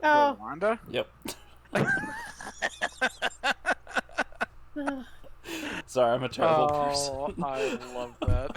Oh. Rwanda? Yep. Sorry, I'm a terrible person. I love that.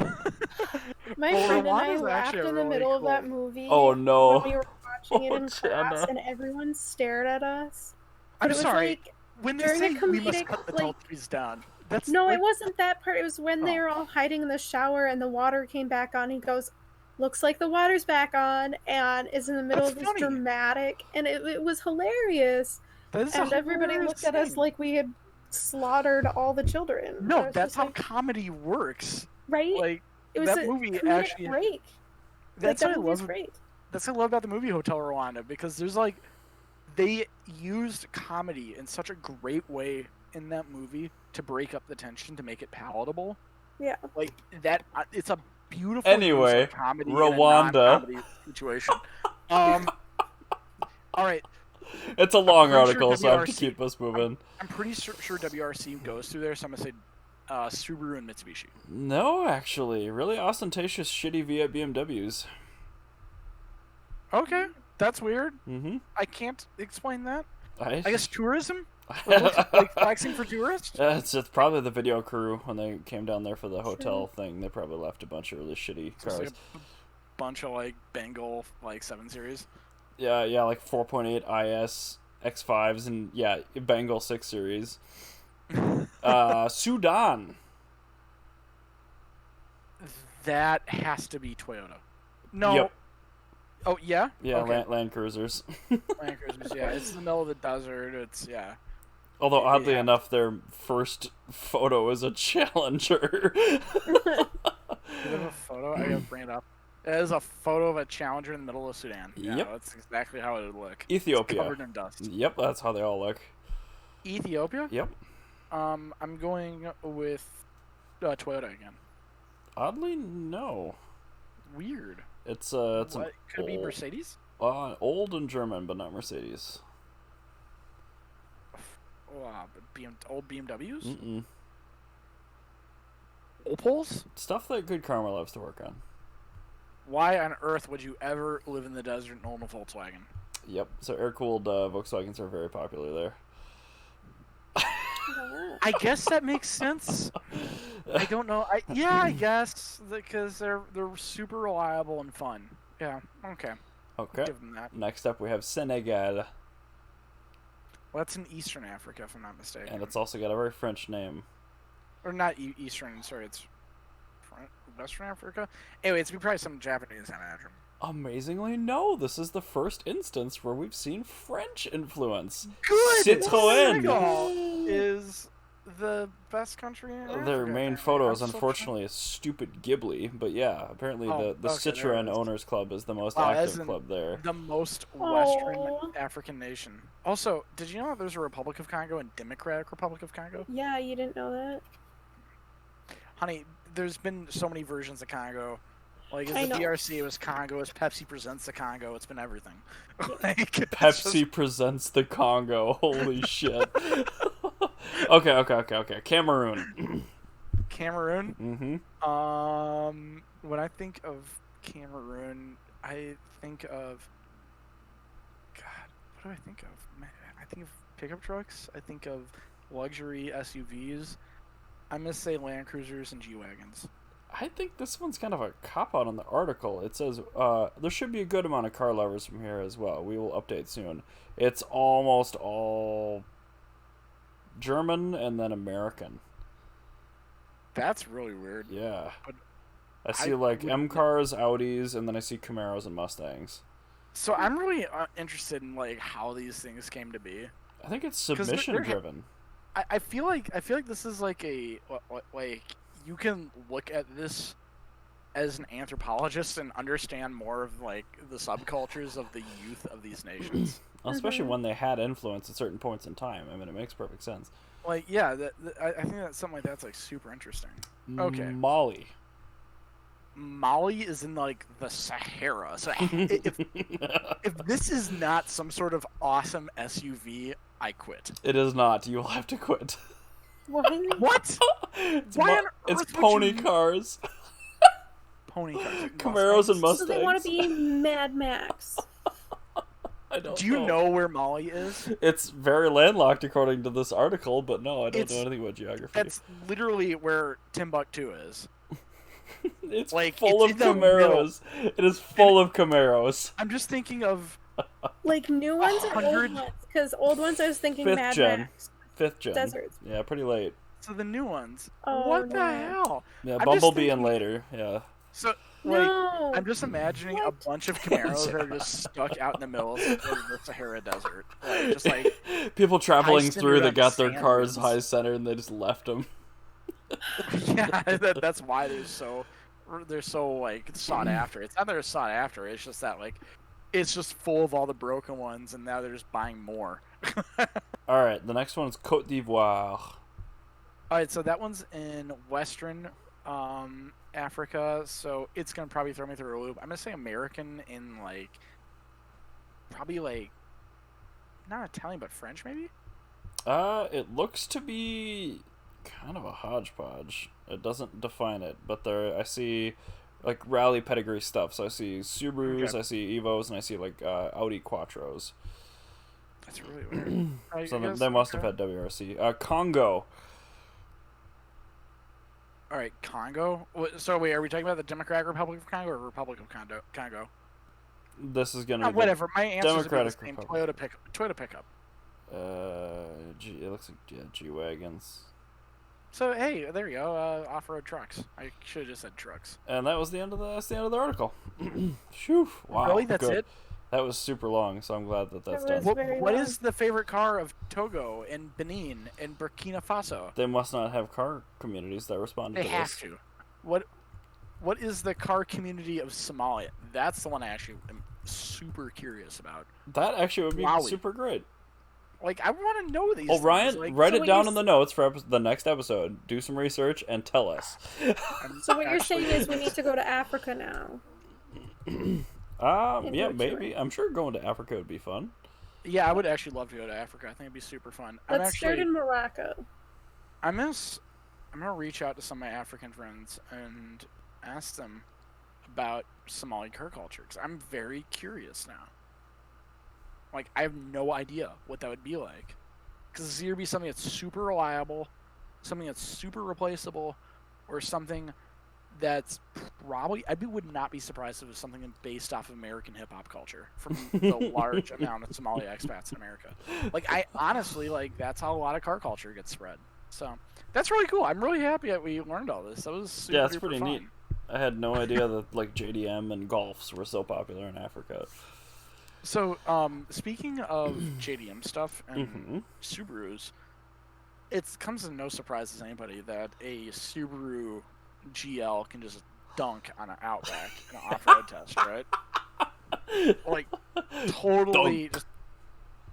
My friend and I laughed in the middle of that movie. Oh no. When we were watching it in class, and everyone stared at us. I'm sorry. Like, when they say we must cut the tall trees down, that's no, like... it wasn't that part. It was when they were all hiding in the shower and the water came back on. He goes, "Looks like the water's back on," and is in the middle of this dramatic, and it was hilarious. And everybody looked at us like we had slaughtered all the children. No, that's how comedy works. Right? Like, it was that movie actually... break. That's what I love. Great. That's what I love about the movie Hotel Rwanda, because there's like... They used comedy in such a great way in that movie to break up the tension, to make it palatable. Yeah. Like, that... It's a beautiful Anyway, use of comedy Rwanda. in a non-comedy situation. All right. It's a long pretty article, sure so I have to WRC keep us moving. I'm pretty sure WRC goes through there, so I'm gonna say Subaru and Mitsubishi. No, actually. Really ostentatious, shitty Fiat BMWs. Okay, that's weird. Mm-hmm. I can't explain that. I I guess tourism? Like flexing for tourists? It's probably the video crew when they came down there for the hotel thing. They probably left a bunch of really shitty It's cars. like a bunch of like Bengal like 7 Series. Yeah, like 4.8 IS X5s and yeah, Bengal 6 Series. Sudan. That has to be Toyota. No. Yep. Oh yeah. Yeah, Okay. Land Cruisers. Land Cruisers. Yeah, it's in the middle of the desert. It's yeah. Although oddly Yeah. enough, their first photo is a Challenger. Do you have a photo? I gotta bring it up. It is a photo of a Challenger in the middle of Sudan. Yeah, Yep. that's exactly how it would look. Ethiopia. It's covered in dust. Yep, that's how they all look. Ethiopia? Yep. I'm going with Toyota again. Oddly, no. Weird. It's What? Could it be old- Mercedes? old and German, but not Mercedes. Old BMWs? Mm-mm. Opals? Stuff that Good Karma loves to work on. Why on earth would you ever live in the desert and own a Volkswagen? Yep. So air-cooled Volkswagens are very popular there. I guess that makes sense. I don't know. I guess because they're super reliable and fun. Yeah. Okay. Okay. Give them that. Next up, we have Senegal, Well, that's in Eastern Africa, if I'm not mistaken. and it's also got a very French name. Or not Eastern. Sorry, it's Western Africa. Anyway, it's probably some Japanese, I imagine. Amazingly, no. This is the first instance where we've seen French influence. Good. Citroën. Senegal is the best country in Africa. Their main apparently. photo I'm is so unfortunately a stupid Ghibli, but yeah, apparently Oh, the okay, there Citroën it is. Owners Club is the most Wow, active isn't club there. the most Western Aw. African nation. Also, did you know that there's a Republic of Congo and Democratic Republic of Congo? Yeah, you didn't know that? Honey, there's been so many versions of Congo. Like, I as the know. DRC, it was Congo. As Pepsi presents the Congo, it's been everything. Like, it's Pepsi presents the Congo. Holy shit. Okay. Cameroon. just Cameroon. Mm-hmm. When I think of Cameroon, I think of God. What do I think of? Man, I think of pickup trucks. I think of luxury SUVs. I'm gonna say Land Cruisers and G-Wagons. I think this one's kind of a cop-out on the article. It says, there should be a good amount of car lovers from here as well. We will update soon. It's almost all German and then American. That's really weird. Yeah. But I see I like would- M-Cars, Audis, and then I see Camaros and Mustangs. So I'm really interested in like how these things came to be. I think it's 'Cause they're- submission-driven. I feel like this is like like you can look at this as an anthropologist and understand more of like the subcultures of the youth of these nations. Especially when they had influence at certain points in time. I mean, it makes perfect sense. Like yeah, I think that something like that's like super interesting. Okay. Mali. Mali is in like the Sahara. So if this is not some sort of awesome SUV, I quit. It is not. You will have to quit. What? What? It's Why on it's earth would pony you- cars. Pony cars. Camaros and So they want to Mustangs. be Mad Max. I don't Do you know where Mali is? It's very landlocked according to this article, but no, I don't It's- know anything about geography. That's literally where Timbuktu is. It's like, full it's of in the middle. Camaros. It is full of Camaros. I'm just thinking of Like new ones or 100 old ones? Because old ones I was thinking Fifth Mad gen. Max. 5th gen. Deserts. Yeah, pretty late. so the new ones. Oh, What the no. hell? Yeah, I'm just Bumblebee and thinking- later. Yeah. So like No. I'm just imagining a What? bunch of Camaros that are just stuck out in the middle of the Sahara Desert. Like, just like People traveling High-centered through, they on got their sand cars dunes. high centered and they just left them. yeah, that's why they're so like sought after. It's not that they're sought after. It's just that like it's just full of all the broken ones, and now they're just buying more. All right, the next one is Cote d'Ivoire. All right, so that one's in Western Africa, so it's gonna probably throw me through a loop. I'm gonna say American in like probably like not Italian but French maybe. It looks to be kind of a hodgepodge. It doesn't define it, but I see like rally pedigree stuff. So I see Subarus, Okay. I see Evos, and I see like Audi Quattros. That's really weird. So they must have had WRC. Congo. All right, Congo. So wait, are we talking about the Democratic Republic of Congo or Republic of Congo? This is gonna be Whatever. My answer is Democratic the same. Republic. Toyota pickup. It looks like G wagons. So hey, there you go. Off-road trucks. I should have just said trucks. And that's the end of the article. Phew! Wow. Really, that's good. it. That was super long, so I'm glad that that's That was done. very What long. is the favorite car of Togo and Benin and Burkina Faso? They must not have car communities that responded They to have this. to. What is the car community of Somalia? That's the one I actually am super curious about. That actually would be Wowie. super great. Like, I want to know these Oh, things. Ryan, Like, write so it what down you're in the notes for the next episode. Do some research and tell us. So what you're saying is we need to go to Africa now. Yeah, Indoor maybe. touring. I'm sure going to Africa would be fun. Yeah, I would actually love to go to Africa. I think it'd be super fun. Let's start in Morocco. I'm gonna reach out to some of my African friends and ask them about Somali car culture because I'm very curious now. Like, I have no idea what that would be like. Because it's either be something that's super reliable, something that's super replaceable, or something that's probably would not be surprised if it was something based off of American hip hop culture from the large amount of Somali expats in America. Like, I honestly that's how a lot of car culture gets spread. So that's really cool. I'm really happy that we learned all this. That was super Yeah, it's duper pretty fun. neat. I had no idea that like JDM and Golfs were so popular in Africa. So, speaking of JDM stuff and Mhm. Subarus, it comes as no surprise to anybody that a Subaru GL can just dunk on an Outback in an off-road test, right? Like, totally just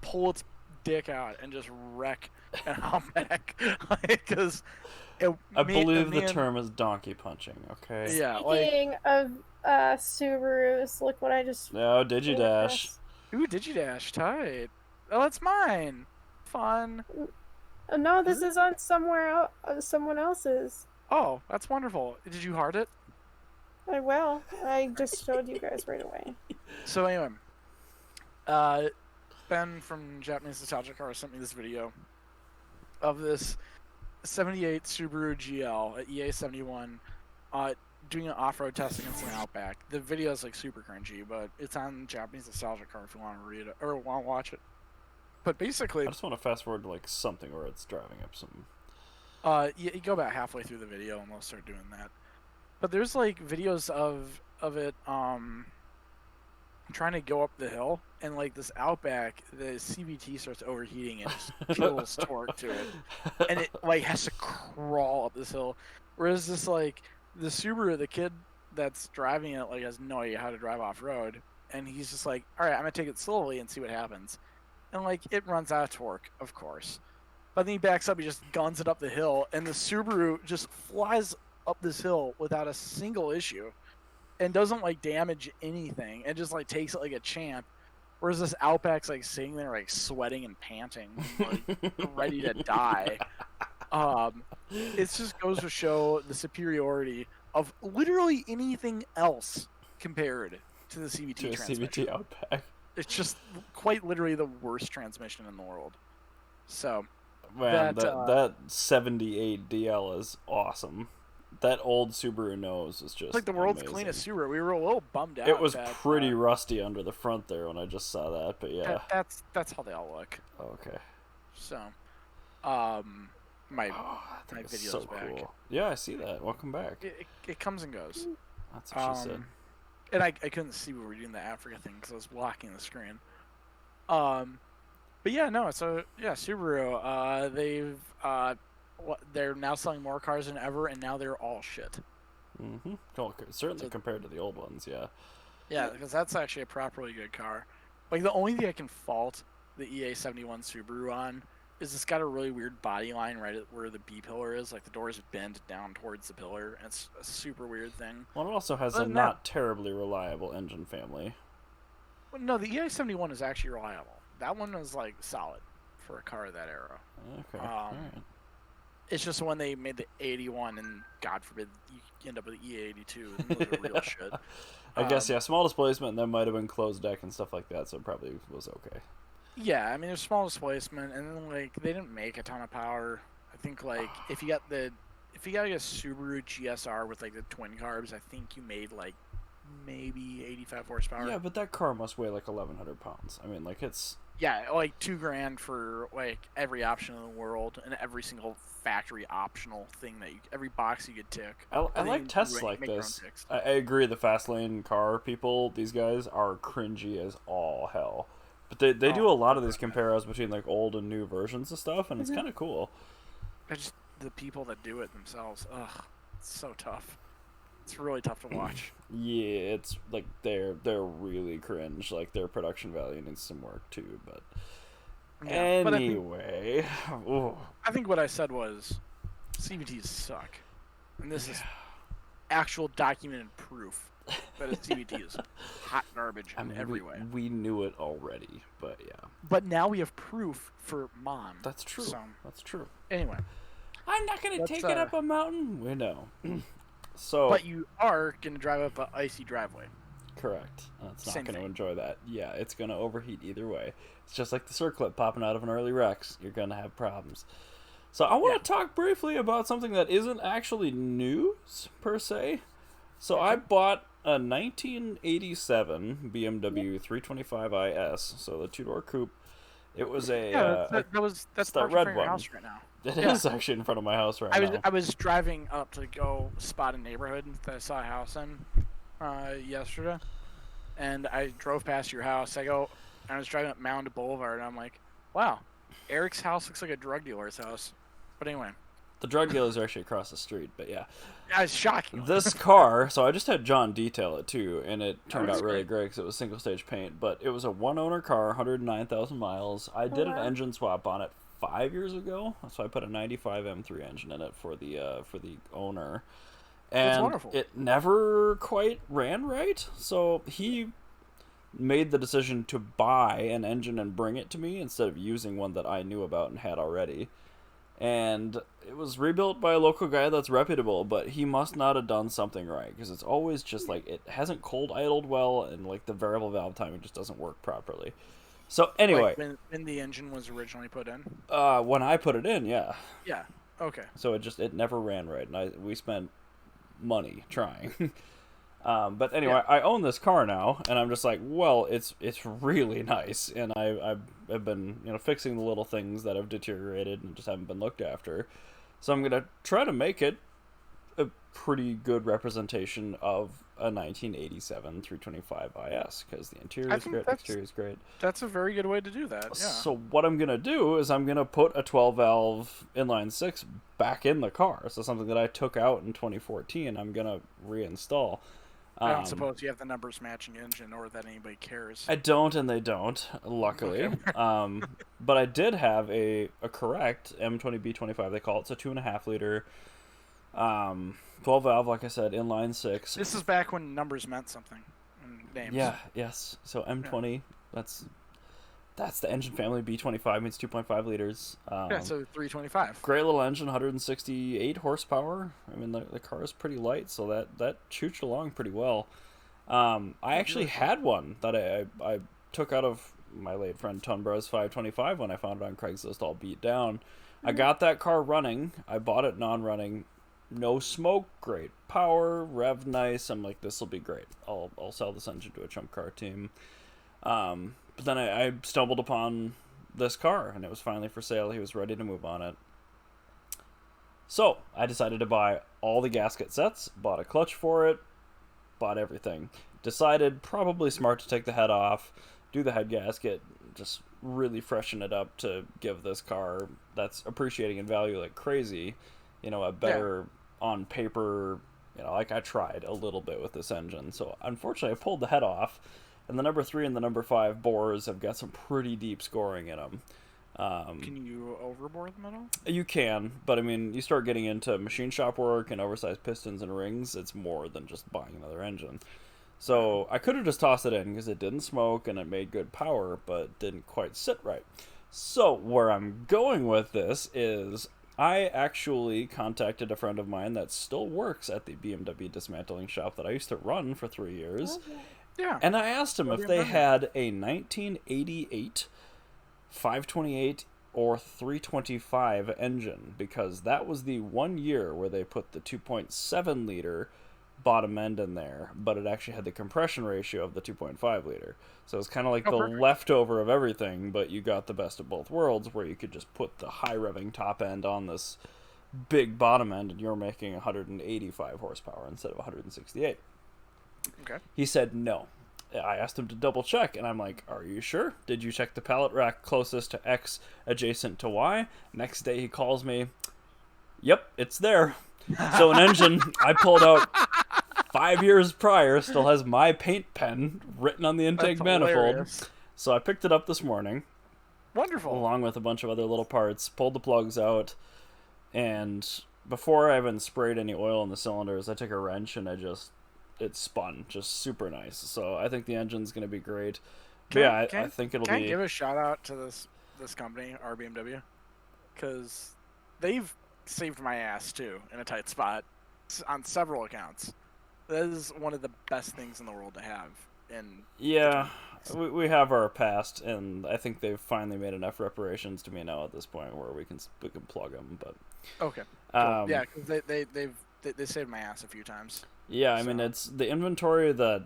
pull its dick out and just wreck an Outback. Because I believe the term is donkey punching. Okay. Yeah, like, Speaking of Subarus, look what I just. No, Digidash. ooh, Digidash, tight. Oh, that's mine. Fun. Oh, no, this is on someone else's. Oh, that's wonderful. Did you heart it? I will. I just showed you guys right away. So anyway, Ben from Japanese Nostalgia Car sent me this video of this 78 Subaru GL at EA71 doing an off-road test against an Outback. The video is like super cringy, but it's on Japanese Nostalgia Car if you want to read it or want to watch it. But basically, I just want to fast forward to like something where it's driving up some. you go about halfway through the video and we'll start doing that. But there's like videos of it trying to go up the hill, and like this Outback, the CVT starts overheating and just kills torque to it, and it like has to crawl up this hill. Whereas this like the Subaru, the kid that's driving it like has no idea how to drive off road, and he's just like, all right, I'm gonna take it slowly and see what happens, and like it runs out of torque, of course, but then he backs up, he just guns it up the hill, and the Subaru just flies up this hill without a single issue. And doesn't like damage anything. It just like takes it like a champ. Whereas this Outback's like sitting there like sweating and panting, like ready to die. It just goes to show the superiority of literally anything else compared to the CVT To a transmission. CVT Outback. It's just quite literally the worst transmission in the world. So Man, That, that 78 DL is awesome. That old Subaru nose is just it's like the world's amazing. cleanest Subaru. We were a little bummed out. It was that, pretty rusty under the front there when I just saw that, but yeah. That's how they all look. Okay. So, my Oh, my that is video's so back. cool. Yeah, I see that. Welcome back. It comes and goes. That's what she said. And I couldn't see we were doing the Africa thing because I was blocking the screen. But yeah, no. So yeah, Subaru. They're now selling more cars than ever, and now they're all shit. Mm-hmm. Well, certainly So- compared to the old ones, yeah. Yeah, because that's actually a properly good car. Like the only thing I can fault the EA71 Subaru on is it's got a really weird body line right at where the B pillar is. Like the doors bend down towards the pillar, and it's a super weird thing. Well, it also has a not terribly reliable engine family. Well, no, the EI-71 is actually reliable. That one is like solid for a car of that era. Okay. All right. It's just when they made the 81, and God forbid you end up with the EA-82, and those are real shit. I guess, yeah, small displacement, and that might have been closed deck and stuff like that, so it probably was okay. Yeah, I mean, there's small displacement, and then, like, they didn't make a ton of power. I think, like, if you got a Subaru GSR with, like, the twin carbs, I think you made, like, maybe 85 horsepower. Yeah, but that car must weigh, like, 1,100 pounds. I mean, like, it's... Yeah, like, $2,000 for, like, every option in the world, and every single factory optional thing that every box you could tick. I like tests like this. I agree, the fast lane car people, these guys, are cringy as all hell. But they do a lot of these comparisons between, like, old and new versions of stuff, and it's kind of cool. Just the people that do it themselves. Ugh, it's so tough. It's really tough to watch. Yeah, it's like they're really cringe. Like their production value needs some work too. But anyway, I think what I said was CVTs suck, and this is actual documented proof that a CVT is hot garbage in every way. We knew it already, but yeah. But now we have proof for Mom. That's true. So, that's true. Anyway, I'm not gonna take it up a mountain. We know. So, but you are going to drive up an icy driveway. Correct. It's not going to enjoy that. Yeah, it's going to overheat either way. It's just like the circlip popping out of an early Rex. You're going to have problems. So I want to talk briefly about something that isn't actually news, per se. So I bought a 1987 BMW 325IS, so the two-door coupe. It was that's the red one. House right now. It is actually in front of my house right now. I was driving up to go spot a neighborhood that I saw a house in yesterday, and I drove past your house. I was driving up Mound Boulevard, and I'm like, wow, Eric's house looks like a drug dealer's house. But anyway. The drug dealers are actually across the street, but yeah. It's shocking. This car, so I just had John detail it too, and it turned out really great because it was single stage paint, but it was a one-owner car, 109,000 miles. I did an engine swap on it 5 years ago, so I put a 95 M3 engine in it for the owner. And that's wonderful. It never quite ran right, so he made the decision to buy an engine and bring it to me instead of using one that I knew about and had already. And it was rebuilt by a local guy that's reputable, but he must not have done something right, because it's always just like it hasn't cold idled well, and like the variable valve timing just doesn't work properly. So anyway, like when the engine was originally put in, when I put it in, yeah, okay. So it never ran right, and we spent money trying. But anyway, I own this car now, and I'm just like, well, it's really nice, and I've been fixing the little things that have deteriorated and just haven't been looked after. So I'm gonna try to make it a pretty good representation of a 1987 325 IS, because the interior is great, the exterior is great. That's a very good way to do that. Yeah. So what I'm gonna do is I'm gonna put a 12-valve inline six back in the car. So something that I took out in 2014, I'm gonna reinstall. I don't suppose you have the numbers matching engine, or that anybody cares. I don't, and they don't, luckily. But I did have a correct M20B25, they call it. It's a 2.5 liter, 12 valve, like I said, inline six. This is back when numbers meant something. Names. Yeah, yes. So M20, that's the engine family. B25 means 2.5 liters. So 325. Great little engine, 168 horsepower. I mean, the car is pretty light, so that chooched along pretty well. I actually had one that I took out of my late friend Tunbro's 525 when I found it on Craigslist all beat down. I got that car running. I bought it non-running. No smoke, great power, rev nice. I'm like, this will be great. I'll sell this engine to a chump car team. But then I stumbled upon this car, and it was finally for sale. He was ready to move on it. So I decided to buy all the gasket sets, bought a clutch for it, bought everything. Decided probably smart to take the head off, do the head gasket, just really freshen it up to give this car that's appreciating in value like crazy, a better on paper, like I tried a little bit with this engine. So unfortunately I pulled the head off. And the number 3 and the number 5 bores have got some pretty deep scoring in them. Can you overbore them at all? You can, but I mean, you start getting into machine shop work and oversized pistons and rings, it's more than just buying another engine. So I could have just tossed it in because it didn't smoke and it made good power, but didn't quite sit right. So where I'm going with this is I actually contacted a friend of mine that still works at the BMW dismantling shop that I used to run for 3 years. Yeah. And I asked him if they had a 1988 528 or 325 engine, because that was the 1 year where they put the 2.7 liter bottom end in there, but it actually had the compression ratio of the 2.5 liter. So it's kind of like the leftover of everything, but you got the best of both worlds, where you could just put the high revving top end on this big bottom end and you're making 185 horsepower instead of 168. Okay. He said no. I asked him to double check, and I'm like, are you sure? Did you check the pallet rack closest to X adjacent to Y? Next day he calls me, yep, it's there. So an engine I pulled out 5 years prior still has my paint pen written on the intake manifold. Hilarious. So I picked it up this morning. Wonderful. Along with a bunch of other little parts, pulled the plugs out, and before I even sprayed any oil in the cylinders, I took a wrench and it spun just super nice. So I think the engine's going to be great. I think it'll be... Can I give a shout out to this company, BMW? Because they've saved my ass too in a tight spot on several accounts. That is one of the best things in the world to have. And yeah, we have our past, and I think they've finally made enough reparations to me now at this point where we can plug them. But okay, cool. Yeah, because they saved my ass a few times. Yeah, I mean, it's the inventory that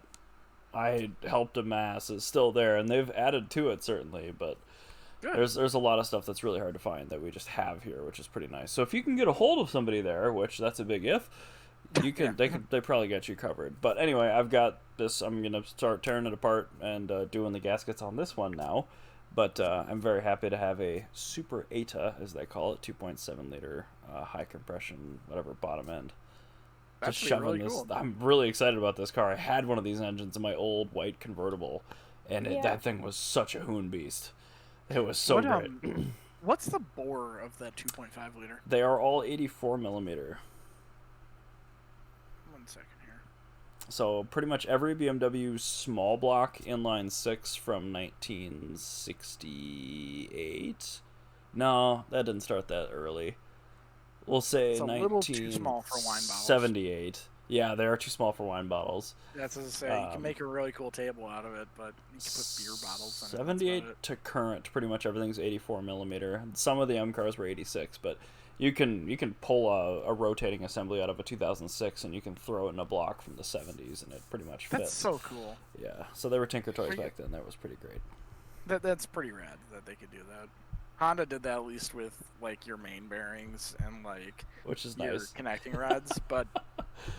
I helped amass is still there, and they've added to it certainly, but there's a lot of stuff that's really hard to find that we just have here, which is pretty nice. So if you can get a hold of somebody there, which that's a big if, you can they probably get you covered. But anyway, I've got this. I'm gonna start tearing it apart and doing the gaskets on this one now. But I'm very happy to have a Super ETA, as they call it, 2.7 liter high compression, whatever, bottom end. That's just shoving really this. cool. I'm really excited about this car. I had one of these engines in my old white convertible, and that thing was such a hoon beast. It was so great. What's the bore of that 2.5 liter? They are all 84 millimeter. 1 second here. So pretty much every BMW small block inline 6 from 1968. No, that didn't start that early. We'll say it's a little too small for wine bottles. 78. Yeah, they are too small for wine bottles. That's as I say. You can make a really cool table out of it, but you can put beer bottles in it. 78 to current, pretty much everything's 84 millimeter. Some of the M cars were 86, but you can pull a rotating assembly out of a 2006 and you can throw it in a block from the 70s, and it pretty much fits. That's so cool. Yeah, so they were Tinker Toys back then. That was pretty great. That's pretty rad that they could do that. Honda did that at least with like your main bearings and like which is your nice connecting rods, but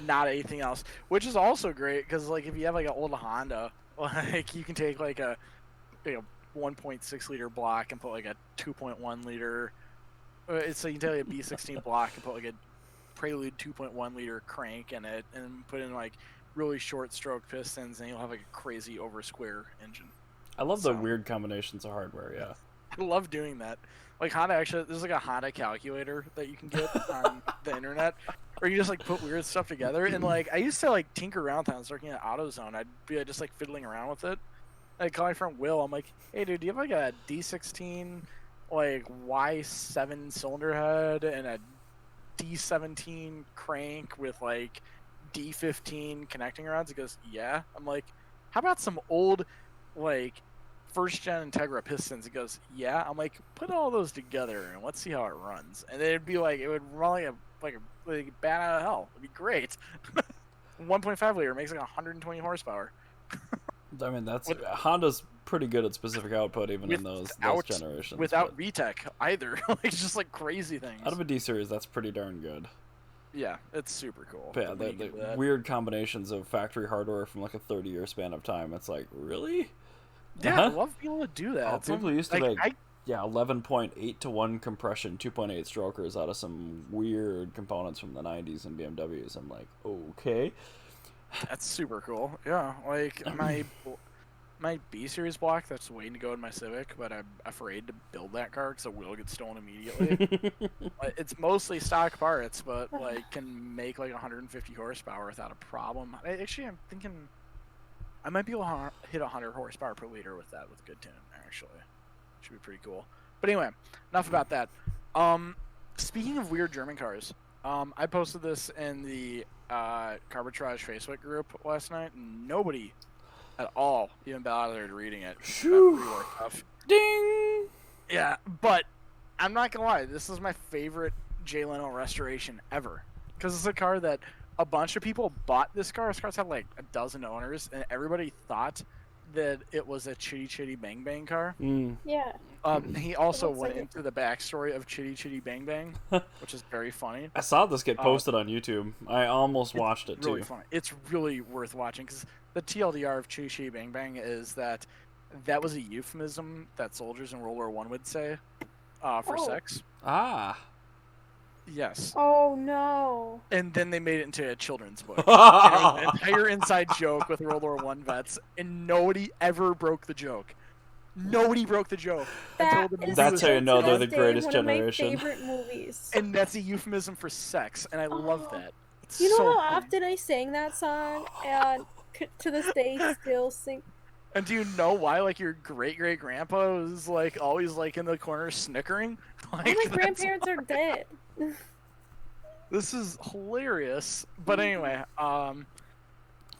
not anything else. Which is also great because like if you have like an old Honda, like you can take like a 1.6 liter block and put like a 2.1 liter. So you can take like a B16 block and put like a Prelude 2.1 liter crank in it, and put in like really short stroke pistons, and you'll have like a crazy over square engine. I love the weird combinations of hardware. Yeah. I love doing that. Like Honda, actually, there's like a Honda calculator that you can get on the internet, where you just like put weird stuff together. And like I used to like tinker around when I was working at AutoZone. I'd be just like fiddling around with it. Like call my friend Will. I'm like, hey dude, do you have like a D16 like Y7 cylinder head and a D17 crank with like D15 connecting rods? He goes, yeah. I'm like, how about some old like first gen Integra pistons? It goes, yeah. I'm like, put all those together and let's see how it runs. And it'd be like, it would run like a bat out of hell. It'd be great. 1.5 liter makes like 120 horsepower. I mean, Honda's pretty good at specific output even in those generations. Without VTEC either. It's just like crazy things. Out of a D series, that's pretty darn good. Yeah, it's super cool. But yeah, the weird combinations of factory hardware from like a 30-year span of time. It's like, really? Yeah, I love being able to do that. Oh, people used to make 11.8 to 1 compression, 2.8 strokers out of some weird components from the 90s in BMWs. I'm like, okay. That's super cool. Yeah, like my B series block that's waiting to go in my Civic, but I'm afraid to build that car because it will get stolen immediately. It's mostly stock parts, but like can make like 150 horsepower without a problem. Actually, I'm thinking I might be able to hit 100 horsepower per liter with that with good tune. Actually, should be pretty cool. But anyway, enough about that. Speaking of weird German cars, I posted this in the Carbitrage Facebook group last night, and nobody at all even bothered reading it. Ding! Yeah, but I'm not gonna lie, this is my favorite Jay Leno restoration ever. Because it's a car that a bunch of people bought this car. This car's had like a dozen owners, and everybody thought that it was a Chitty Chitty Bang Bang car. Yeah. He also went into the backstory of Chitty Chitty Bang Bang, which is very funny. I saw this get posted on YouTube. I almost watched it too. Really funny. It's really worth watching because the TLDR of Chitty Chitty Bang Bang is that was a euphemism that soldiers in World War I would say for sex. Ah. Yes. Oh no. And then they made it into a children's book. An entire inside joke with World War I vets, and nobody ever broke the joke. Nobody broke the joke. That's how you know they're the greatest generation. One of my favorite movies. And that's a euphemism for sex, and I love that. It's you know so how often I sang that song, and to this day still sing. And do you know why? Like your great grandpa was like always like in the corner snickering. Like, my grandparents are dead. This is hilarious. But anyway, oh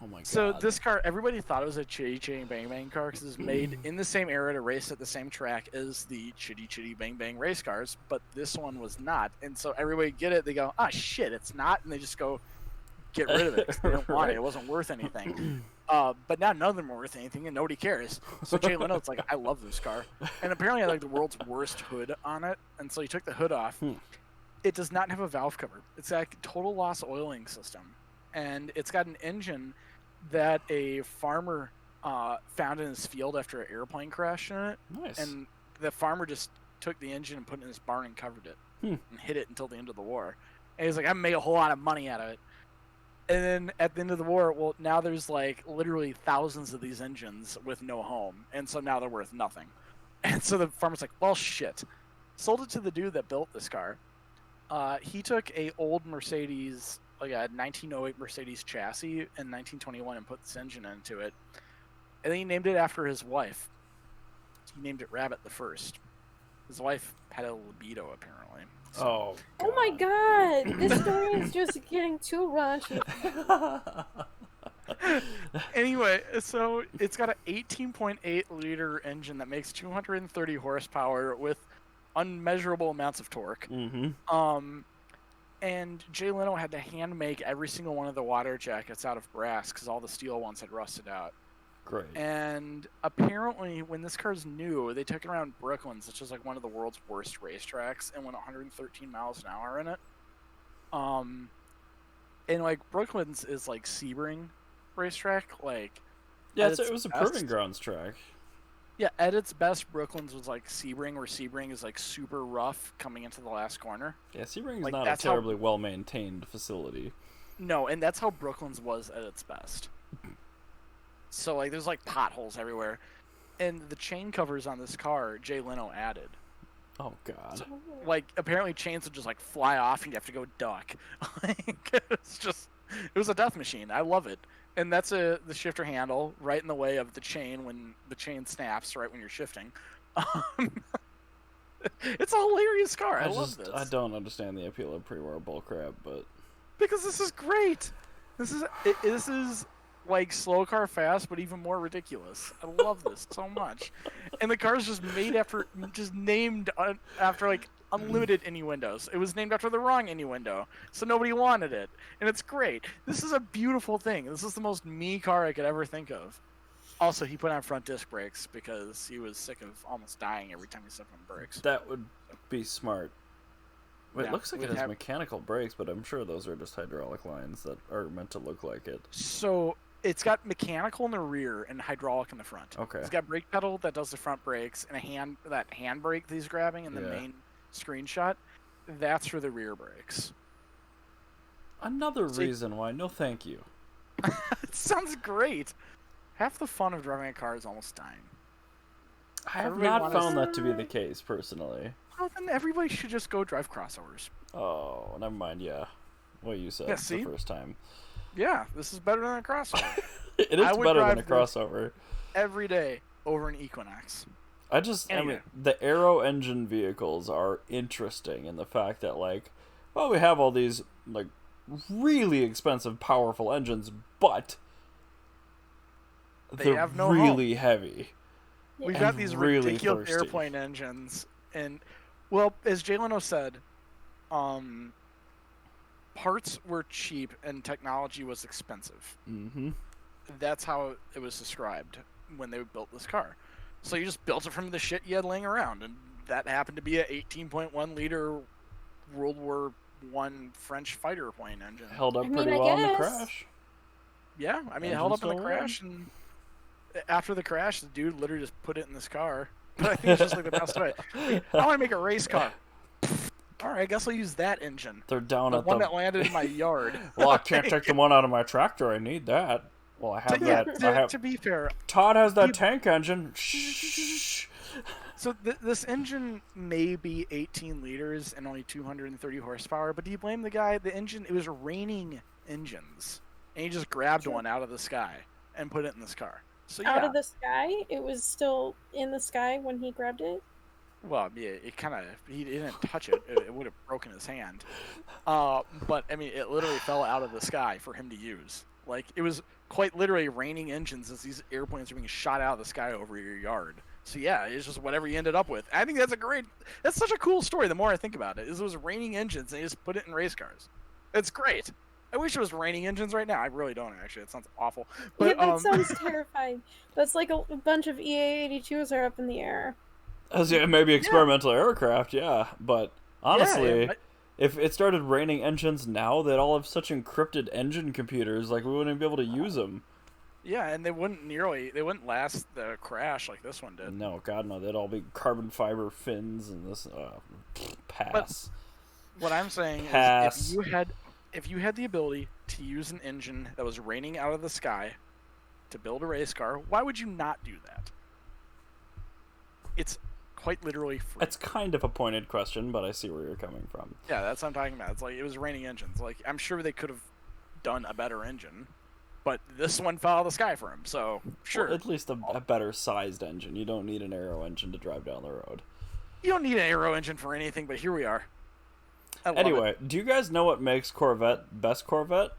my god. So this car, everybody thought it was a Chitty Chitty Bang Bang car because it was made in the same era to race at the same track as the Chitty Chitty Bang Bang race cars, but this one was not. And so everybody get it, they go, "Ah, shit, it's not," and they just go get rid of it because they don't want it. It wasn't worth anything. But now none of them are worth anything, and nobody cares. So Jay Leno's like, "I love this car," and apparently I had like the world's worst hood on it, and so he took the hood off. It does not have a valve cover. It's a total loss oiling system, and it's got an engine that a farmer found in his field after an airplane crashed in it. Nice. And the farmer just took the engine and put it in his barn and covered it and hid it until the end of the war. And he's like, I made a whole lot of money out of it. And then at the end of the war, well, now there's like literally thousands of these engines with no home. And so now they're worth nothing. And so the farmer's like, well, shit. Sold it to the dude that built this car. He took a old Mercedes, like a 1908 Mercedes chassis in 1921 and put this engine into it. And then he named it after his wife. He named it Rabbit the First. His wife had a libido, apparently. So. Oh my god! This story is just getting too raunchy. Anyway, so it's got an 18.8 liter engine that makes 230 horsepower with unmeasurable amounts of torque. And Jay Leno had to hand make every single one of the water jackets out of brass because all the steel ones had rusted out. Great. And apparently, when this car's new, they took it around Brooklands, which is like one of the world's worst racetracks, and went 113 miles an hour in it. And like Brooklands is like Sebring racetrack, like yeah, it was a proving grounds track. Yeah, at its best, Brooklands was like Sebring, where Sebring is like super rough coming into the last corner. Yeah, Sebring's like, not a terribly well-maintained facility. No, and that's how Brooklands was at its best. So like, there's like potholes everywhere, and the chain covers on this car, Jay Leno added. Oh god! So, like, apparently chains would just like fly off, and you have to go duck. Like, it was a death machine. I love it. And that's the shifter handle right in the way of the chain when the chain snaps right when you're shifting. It's a hilarious car. I love this. I don't understand the appeal of pre-war bullcrap, but because this is great. This is like slow car fast, but even more ridiculous. I love this so much. And the car is just named after like unlimited innuendos. It was named after the wrong innuendo, so nobody wanted it, and it's great. This is a beautiful thing. This is the most me car I could ever think of. Also, he put on front disc brakes because he was sick of almost dying every time he stepped on brakes. That would be smart. Wait, Yeah, it looks like it has mechanical brakes, but I'm sure those are just hydraulic lines that are meant to look like it. So it's got mechanical in the rear and hydraulic in the front. Okay. It's got brake pedal that does the front brakes and that hand brake that he's grabbing in the main screenshot. That's for the rear brakes. Another reason why no thank you. It sounds great. half the fun of driving a car is almost dying. I have not found that to be the case, personally. Well, then everybody should just go drive crossovers. Oh, never mind, yeah. What you said the first time. Yeah, this is better than a crossover. It is better than a crossover. Every day over an Equinox. I mean, the aero engine vehicles are interesting in the fact that, like, well, we have all these, like, really expensive, powerful engines, but they're have no really heavy. We've got these really ridiculous thirsty. airplane engines, and, well, as Jay Leno said, parts were cheap and technology was expensive. Mm-hmm. That's how it was described when they built this car. So you just built it from the shit you had laying around, and that happened to be a 18.1 liter World War I French fighter plane engine. Held up pretty well in the crash. Yeah, I mean, it held up in the crash, and after the crash, the dude literally just put it in this car. But I think it's just like the best way. I want to make a race car. All right, I guess I'll use that engine. They're down at the one that landed in my yard. Well, I can't take the one out of my tractor. I need that. Well, I have that. To be fair, Todd has that tank engine. Shh. So this engine may be 18 liters and only 230 horsepower, but do you blame the guy? The engine, it was raining engines, and he just grabbed one out of the sky and put it in this car. So out of the sky? It was still in the sky when he grabbed it? Well, yeah, he didn't touch it. It would have broken his hand. But, I mean, it literally fell out of the sky for him to use. Like, it was quite literally raining engines as these airplanes are being shot out of the sky over your yard. So, yeah, it's just whatever you ended up with. I think that's such a cool story the more I think about it. It was raining engines, and they just put it in race cars. It's great. I wish it was raining engines right now. I really don't, actually. It sounds awful. But, yeah, that sounds terrifying. That's like a bunch of EA-82s are up in the air. Maybe experimental aircraft, yeah. But honestly, if it started raining engines now, they'd all have such encrypted engine computers, like we wouldn't be able to use them. Yeah, and they wouldn't last the crash like this one did. No, God no, they'd all be carbon fiber fins and this pass. But what I'm saying is if you had the ability to use an engine that was raining out of the sky to build a race car, why would you not do that? It's quite literally free. It's kind of a pointed question, but I see where you're coming from. Yeah, that's what I'm talking about. It's like, it was raining engines. Like, I'm sure they could have done a better engine, but this one fell out of the sky for him, so sure. Well, at least a better sized engine. You don't need an aero engine to drive down the road. You don't need an aero engine for anything, but here we are. Anyway, do you guys know what makes Corvette best Corvette?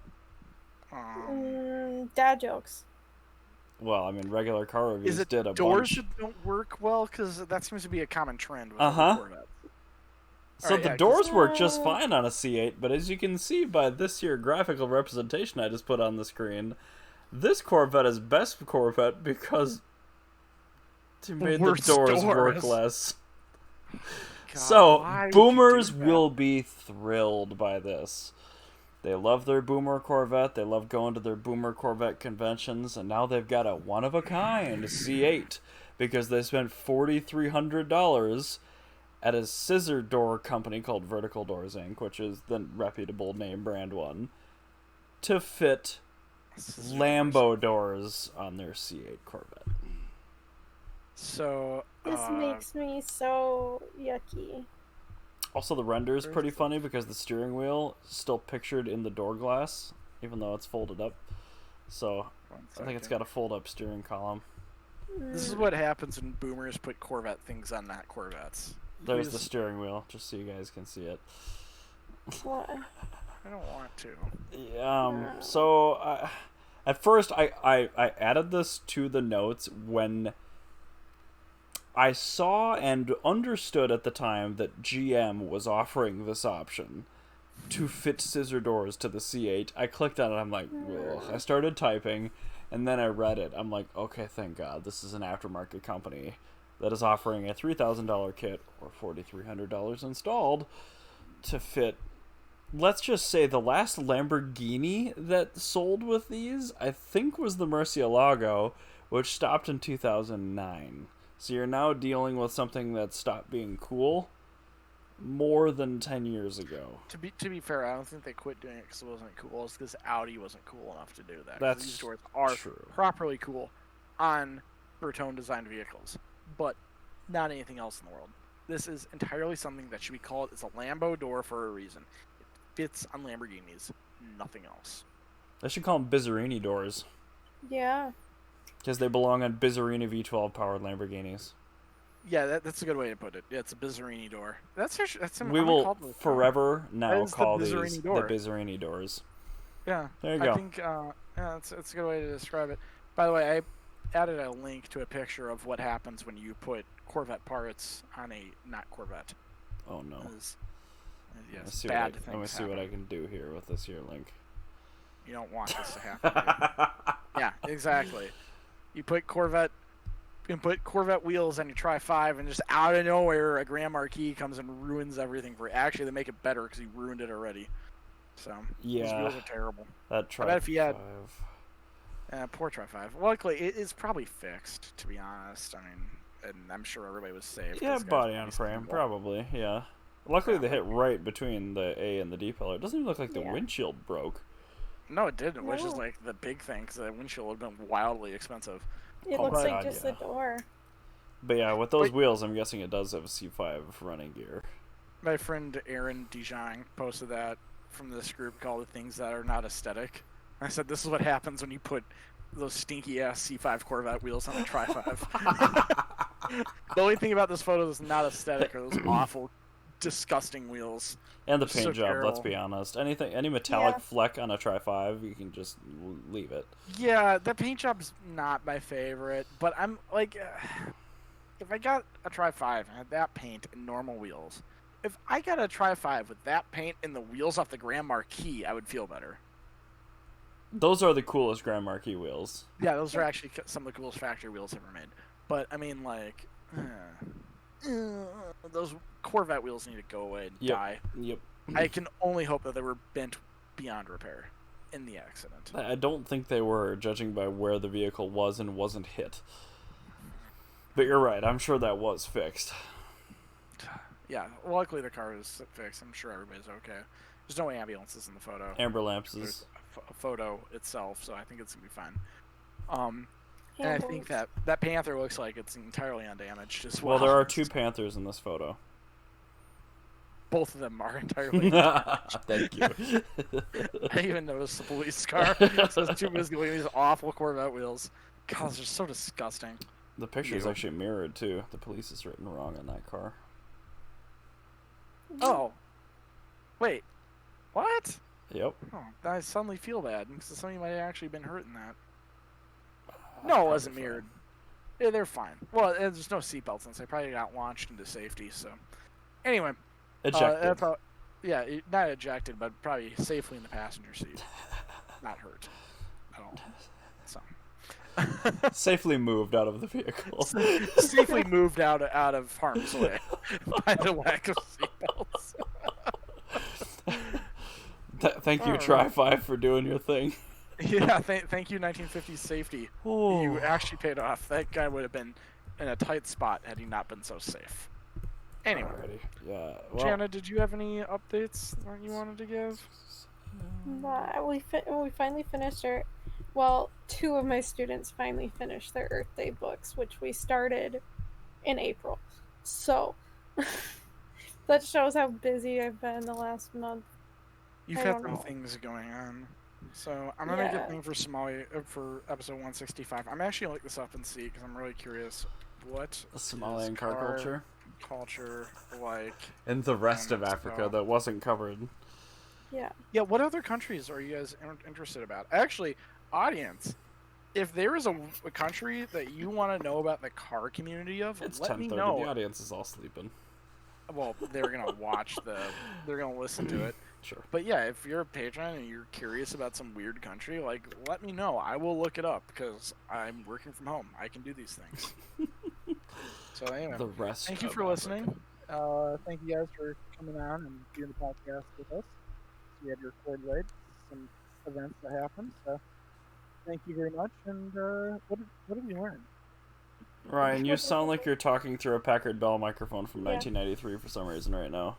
Dad jokes. Well, I mean, regular car reviews did a bunch. Doors that don't work well? Because that seems to be a common trend with Corvettes. So the doors work just fine on a C8, but as you can see by this here graphical representation I just put on the screen, this Corvette is best Corvette because they made the doors work less. God, so, boomers will be thrilled by this. They love their Boomer Corvette. They love going to their Boomer Corvette conventions. And now they've got a one-of-a-kind C8 because they spent $4,300 at a scissor door company called Vertical Doors, Inc., which is the reputable name brand one, to fit Lambo doors on their C8 Corvette. So this makes me so yucky. Also, the render is pretty funny because the steering wheel is still pictured in the door glass, even though it's folded up. So, I think it's got a fold-up steering column. This is what happens when boomers put Corvette things on not Corvettes. There's the steering wheel, just so you guys can see it. What? I don't want to. So, at first, I added this to the notes when I saw and understood at the time that GM was offering this option to fit scissor doors to the C8. I clicked on it, I'm like, ugh. I started typing, and then I read it. I'm like, okay, thank God, this is an aftermarket company that is offering a $3,000 kit, or $4,300 installed, to fit, let's just say, the last Lamborghini that sold with these, I think was the Murcielago, which stopped in 2009. So you're now dealing with something that stopped being cool more than 10 years ago. To be fair, I don't think they quit doing it because it wasn't cool. It's because Audi wasn't cool enough to do that. That's these doors are true. Properly cool. on Bertone designed vehicles, but not anything else in the world. This is entirely something that should be called. It's a Lambo door for a reason. It fits on Lamborghinis, nothing else. They should call them Bizzarini doors. Yeah. Because they belong on Bizzarini V12 powered Lamborghinis. Yeah, that's a good way to put it. Yeah, it's a Bizzarini door. We will forever now call these the door. Bizzarini doors. Yeah, there you go. I think it's a good way to describe it. By the way, I added a link to a picture of what happens when you put Corvette parts on a not Corvette. Oh no! Yes, bad things. Let me see what I can do here with this here link. You don't want this to happen. Yeah, exactly. You put Corvette wheels on your Tri-5, and just out of nowhere, a Grand Marquis comes and ruins everything for you. Actually, they make it better because he ruined it already. So yeah, those wheels are terrible. That Tri-5. I bet if he had poor Tri-5. Luckily, it's probably fixed. To be honest, I mean, and I'm sure everybody was safe. Yeah, body on frame, probably. Yeah. Luckily, they hit right between the A and the D pillar. It doesn't even look like the windshield broke. No, it didn't, which is like the big thing, because the windshield would have been wildly expensive. It looks like just the door. But yeah, with those wheels, I'm guessing it does have C5 running gear. My friend Aaron Dijon posted that from this group called The Things That Are Not Aesthetic. I said, this is what happens when you put those stinky-ass C5 Corvette wheels on a Tri-5. The only thing about this photo that's not aesthetic are those awful, disgusting wheels. And the paint job, let's be honest. Any metallic fleck on a Tri-5, you can just leave it. Yeah, the paint job's not my favorite, but I'm like, if I got a Tri-5 and had that paint and normal wheels, if I got a Tri-5 with that paint and the wheels off the Grand Marquis, I would feel better. Those are the coolest Grand Marquis wheels. Yeah, those are actually some of the coolest factory wheels ever made. But, I mean, like, those Corvette wheels need to go away and die. Yep. I can only hope that they were bent beyond repair in the accident. I don't think they were, judging by where the vehicle was and wasn't hit. But you're right, I'm sure that was fixed. Yeah, luckily the car is fixed. I'm sure everybody's okay. There's no ambulances in the photo. Amber lamps is There's a photo itself, so I think it's gonna be fine. And I think that Panther looks like it's entirely undamaged as well. Well, there are two Panthers in this photo. Both of them are entirely undamaged. Thank you. I even noticed the police car. So those two these awful Corvette wheels. God, those are so disgusting. The picture is actually mirrored too. The police is written wrong on that car. Oh, wait, what? Yep. Oh, I suddenly feel bad because somebody might have actually been hurt in that. No, it wasn't mirrored. Yeah, they're fine. Well, there's no seatbelt since they probably got launched into safety. So, anyway, ejected. Not ejected, but probably safely in the passenger seat, not hurt at all. So. Safely moved out of the vehicle. Safely moved out of harm's way by the lack of seatbelts. Thank you, Tri-5, for doing your thing. Yeah, thank you, 1950s safety. Ooh. You actually paid off. That guy would have been in a tight spot had he not been so safe. Anyway. Alrighty. Yeah. Well, Jana, did you have any updates that you wanted to give? We finally finished our... Well, two of my students finally finished their Earth Day books, which we started in April. So, that shows how busy I've been the last month. You've had some things going on. So, I'm going to make a thing for Somalia, for episode 165. I'm actually going to look this up and see, because I'm really curious what the Somalian car culture like. And the rest of Africa that wasn't covered. Yeah. Yeah, what other countries are you guys interested about? Actually, audience, if there is a country that you want to know about the car community of, let me know. The audience is all sleeping. Well, they're gonna they're gonna listen to it. Sure. But yeah, if you're a patron and you're curious about some weird country, like, let me know. I will look it up because I'm working from home. I can do these things. So anyway, thank you for listening. Thank you guys for coming on and doing the podcast with us. We had to record late. Some events that happened. So thank you very much. And what have you learned? Ryan, you sound like you're talking through a Packard Bell microphone from 1993 for some reason right now.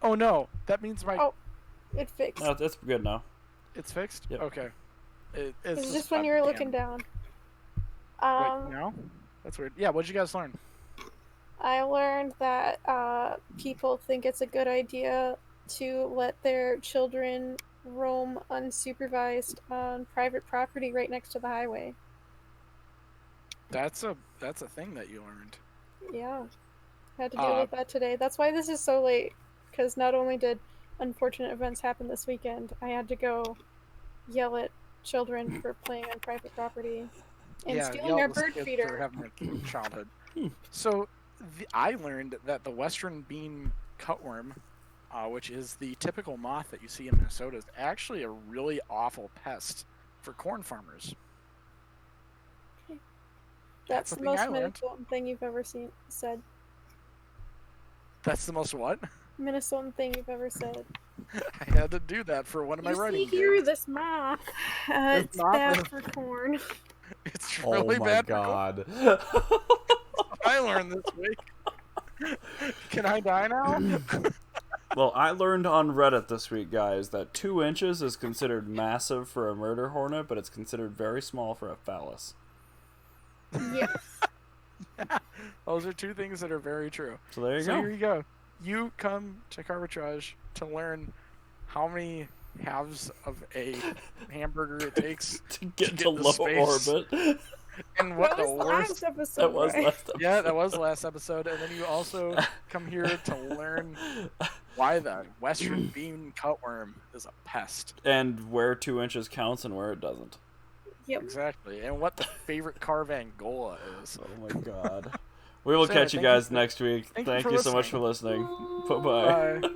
Oh no, that means my... Oh, it fixed. No, it's good now. It's fixed? Yep. Okay. It's just when you were looking down. Right now? That's weird. Yeah, what'd you guys learn? I learned that people think it's a good idea to let their children roam unsupervised on private property right next to the highway. That's a thing that you learned. Yeah. Had to deal with that today. That's why this is so late, because not only did unfortunate events happen this weekend, I had to go yell at children for playing on private property and stealing our bird For feeder. having a childhood. So, I learned that the western bean cutworm, which is the typical moth that you see in Minnesota, is actually a really awful pest for corn farmers. That's the most Minnesotan thing you've ever said. That's the most what? Minnesotan thing you've ever said. I had to do that for one of my writing gigs. You see here, this moth. It's bad for corn. It's really bad for corn. Oh my god. I learned this week. Can I die now? Well, I learned on Reddit this week, guys, that 2 inches is considered massive for a murder hornet, but it's considered very small for a phallus. Yes. Yeah, those are two things that are very true. So there you go. Here you go. You come to Carbitrage to learn how many halves of a hamburger it takes to get to low orbit. And what that was the last episode. That was last episode. Yeah, that was the last episode. And then you also come here to learn why the western bean cutworm is a pest. And where 2 inches counts and where it doesn't. Yep. Exactly. And what the favorite carve Angola is. Oh my god. We will catch you guys next week. Thank you so much for listening. Bye-bye. Bye.